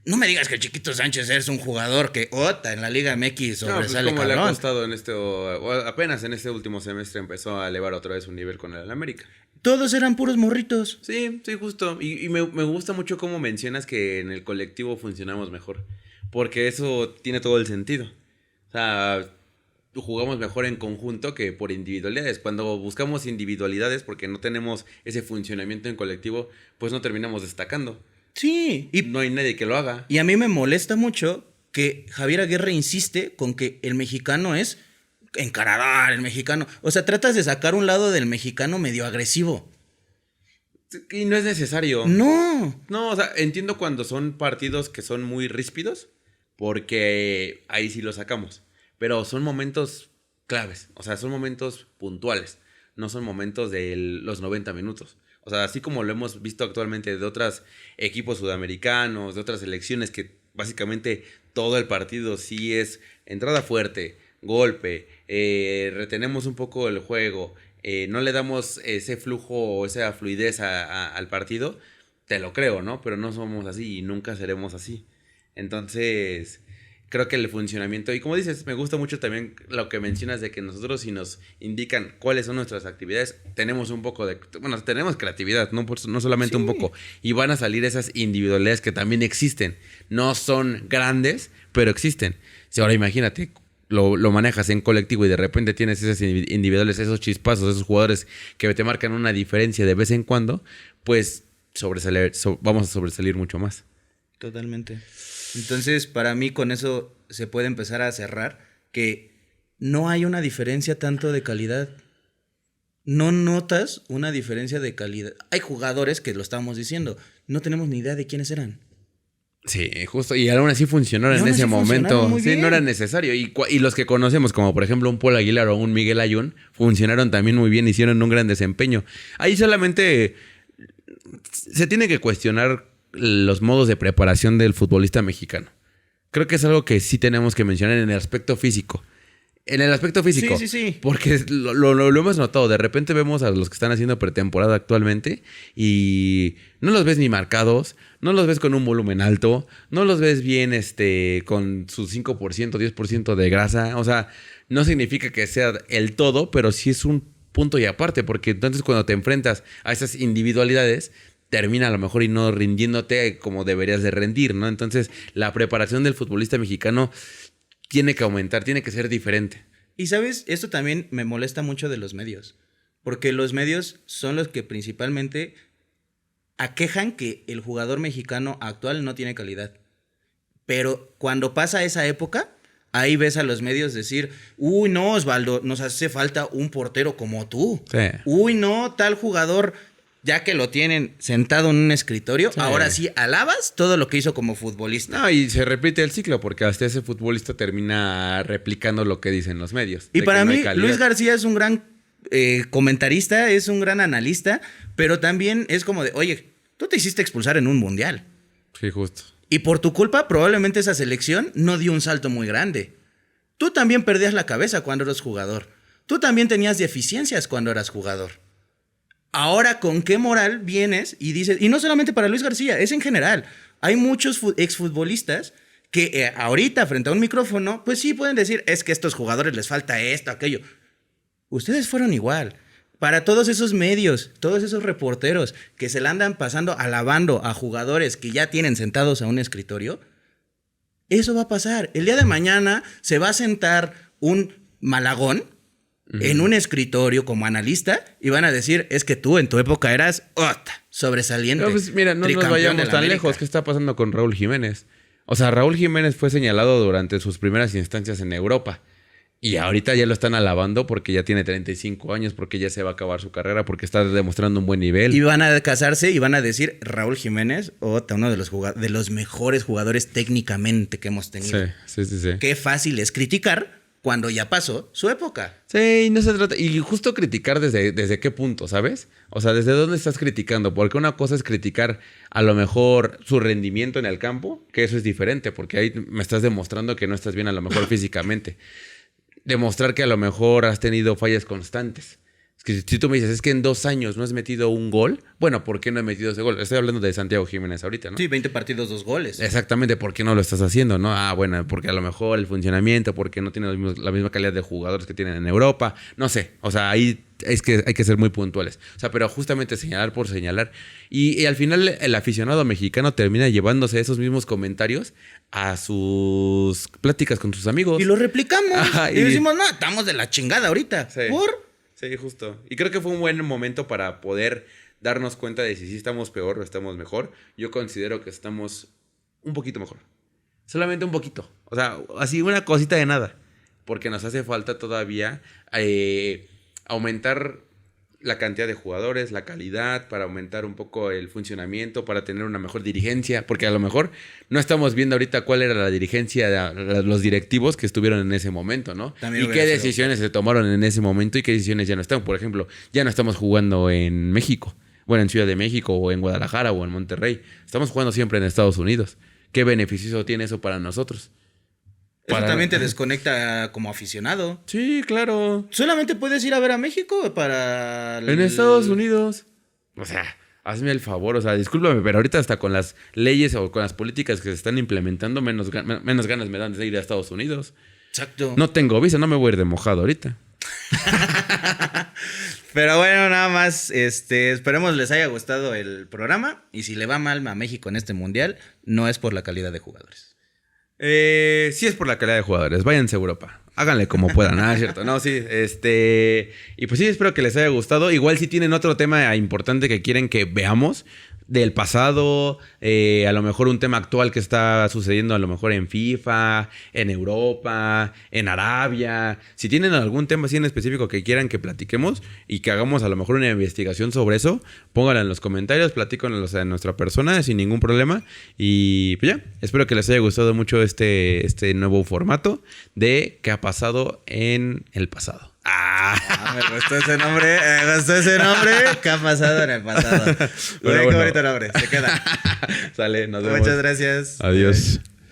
No me digas que el Chiquito Sánchez es un jugador que en la Liga MX sobresale, como cabrón. le ha costado o apenas en este último semestre empezó a elevar otra vez su nivel con el América. Todos eran puros morritos. Sí, justo. Y me gusta mucho cómo mencionas que en el colectivo funcionamos mejor. Porque eso tiene todo el sentido. O sea, jugamos mejor en conjunto que por individualidades. Cuando buscamos individualidades porque no tenemos ese funcionamiento en colectivo, pues no terminamos destacando. Sí. Y no hay nadie que lo haga. Y a mí me molesta mucho que Javier Aguirre insiste con que el mexicano es encarador, el mexicano. O sea, tratas de sacar un lado del mexicano medio agresivo. Y no es necesario. No. No, o sea, entiendo cuando son partidos que son muy ríspidos, porque ahí sí lo sacamos. Pero son momentos claves, o sea, son momentos puntuales, no son momentos de los 90 minutos. O sea, así como lo hemos visto actualmente de otros equipos sudamericanos, de otras selecciones que básicamente todo el partido sí es entrada fuerte, golpe, retenemos un poco el juego, no le damos ese flujo o esa fluidez al partido, te lo creo, ¿no? Pero no somos así y nunca seremos así. Entonces, creo que el funcionamiento, y como dices, me gusta mucho también lo que mencionas de que nosotros si nos indican cuáles son nuestras actividades, tenemos un poco tenemos creatividad, no solamente un poco, y van a salir esas individualidades que también existen. No son grandes, pero existen. Si ahora imagínate, lo manejas en colectivo y de repente tienes esas individuales, esos chispazos, esos jugadores que te marcan una diferencia de vez en cuando, pues vamos a sobresalir mucho más. Totalmente. Entonces, para mí con eso se puede empezar a cerrar que no hay una diferencia tanto de calidad. No notas una diferencia de calidad. Hay jugadores que lo estábamos diciendo, no tenemos ni idea de quiénes eran. Sí, justo. Y aún así funcionaron en ese momento. Sí, no era necesario. Y los que conocemos, como por ejemplo un Paul Aguilar o un Miguel Ayun, funcionaron también muy bien, hicieron un gran desempeño. Ahí solamente se tiene que cuestionar los modos de preparación del futbolista mexicano. Creo que es algo que sí tenemos que mencionar en el aspecto físico. En el aspecto físico. Sí. Porque lo hemos notado. De repente vemos a los que están haciendo pretemporada actualmente y no los ves ni marcados, no los ves con un volumen alto, no los ves bien con su 5%, 10% de grasa. O sea, no significa que sea el todo, pero sí es un punto y aparte. Porque entonces cuando te enfrentas a esas individualidades, termina a lo mejor y no rindiéndote como deberías de rendir, ¿no? Entonces, la preparación del futbolista mexicano tiene que aumentar, tiene que ser diferente. Y, ¿sabes? Esto también me molesta mucho de los medios. Porque los medios son los que principalmente aquejan que el jugador mexicano actual no tiene calidad. Pero cuando pasa esa época, ahí ves a los medios decir, uy, no, Osvaldo, nos hace falta un portero como tú. Sí. Uy, no, tal jugador, ya que lo tienen sentado en un escritorio, ahora sí alabas todo lo que hizo como futbolista. No, y se repite el ciclo, porque hasta ese futbolista termina replicando lo que dicen los medios. Y para mí, Luis García es un gran comentarista, es un gran analista, pero también es como de, oye, tú te hiciste expulsar en un mundial. Sí, justo. Y por tu culpa, probablemente esa selección no dio un salto muy grande. Tú también perdías la cabeza cuando eras jugador. Tú también tenías deficiencias cuando eras jugador. Ahora, ¿con qué moral vienes y dices? Y no solamente para Luis García, es en general. Hay muchos exfutbolistas que ahorita, frente a un micrófono, pues sí pueden decir, es que a estos jugadores les falta esto, aquello. Ustedes fueron igual. Para todos esos medios, todos esos reporteros que se la andan pasando alabando a jugadores que ya tienen sentados a un escritorio, eso va a pasar. El día de mañana se va a sentar un Malagón en un escritorio como analista y van a decir, es que tú en tu época eras sobresaliente. No, pues mira, no nos vayamos tan lejos. ¿Qué está pasando con Raúl Jiménez? O sea, Raúl Jiménez fue señalado durante sus primeras instancias en Europa. Y ahorita ya lo están alabando porque ya tiene 35 años, porque ya se va a acabar su carrera, porque está demostrando un buen nivel. Y van a casarse y van a decir, Raúl Jiménez, uno de los mejores jugadores técnicamente que hemos tenido. Sí. Qué fácil es criticar cuando ya pasó su época. Sí, no se trata. Y justo criticar desde qué punto, ¿sabes? O sea, ¿desde dónde estás criticando? Porque una cosa es criticar a lo mejor su rendimiento en el campo, que eso es diferente, porque ahí me estás demostrando que no estás bien a lo mejor físicamente. Demostrar que a lo mejor has tenido fallas constantes. Es que si tú me dices, es que en 2 años no has metido un gol, bueno, ¿por qué no he metido ese gol? Estoy hablando de Santiago Jiménez ahorita, ¿no? Sí, 20 partidos, 2 goles. Exactamente, ¿por qué no lo estás haciendo, no? Ah, bueno, porque a lo mejor el funcionamiento, porque no tiene la misma calidad de jugadores que tienen en Europa, no sé, o sea, ahí es que hay que ser muy puntuales. O sea, pero justamente señalar por señalar. Y al final el aficionado mexicano termina llevándose esos mismos comentarios a sus pláticas con sus amigos. Y lo replicamos. Ajá, y decimos, no, estamos de la chingada ahorita. Sí. ¿Por? Sí, justo. Y creo que fue un buen momento para poder darnos cuenta de si sí estamos peor o estamos mejor. Yo considero que estamos un poquito mejor. Solamente un poquito. O sea, así una cosita de nada. Porque nos hace falta todavía aumentar la cantidad de jugadores, la calidad, para aumentar un poco el funcionamiento, para tener una mejor dirigencia, porque a lo mejor no estamos viendo ahorita cuál era la dirigencia de los directivos que estuvieron en ese momento, ¿no? También y qué decisiones se tomaron en ese momento y qué decisiones ya no están. Por ejemplo, ya no estamos jugando en México, bueno, en Ciudad de México o en Guadalajara o en Monterrey. Estamos jugando siempre en Estados Unidos. ¿Qué beneficio tiene eso para nosotros? Eso también te desconecta como aficionado. Sí, claro. Solamente puedes ir a ver a México para... En Estados Unidos. O sea, hazme el favor. O sea, discúlpame, pero ahorita hasta con las leyes o con las políticas que se están implementando, menos ganas me dan de ir a Estados Unidos. Exacto. No tengo visa, no me voy a ir de mojado ahorita. Pero bueno, nada más, esperemos les haya gustado el programa. Y si le va mal a México en este mundial, no es por la calidad de jugadores. Sí es por la calidad de jugadores. Váyanse a Europa. Háganle como puedan, ¿no? ¿Cierto? No, sí. Y pues sí, espero que les haya gustado. Igual si tienen otro tema importante que quieren que veamos del pasado, a lo mejor un tema actual que está sucediendo a lo mejor en FIFA, en Europa, en Arabia. Si tienen algún tema así en específico que quieran que platiquemos y que hagamos a lo mejor una investigación sobre eso, pónganlo en los comentarios, platícanos a nuestra persona sin ningún problema. Y pues ya, espero que les haya gustado mucho este nuevo formato de qué ha pasado en el pasado. Me gustó ese nombre. ¿Qué ha pasado en el pasado? Qué bonito nombre. Se queda. Sale, nos vemos. Muchas gracias. Adiós.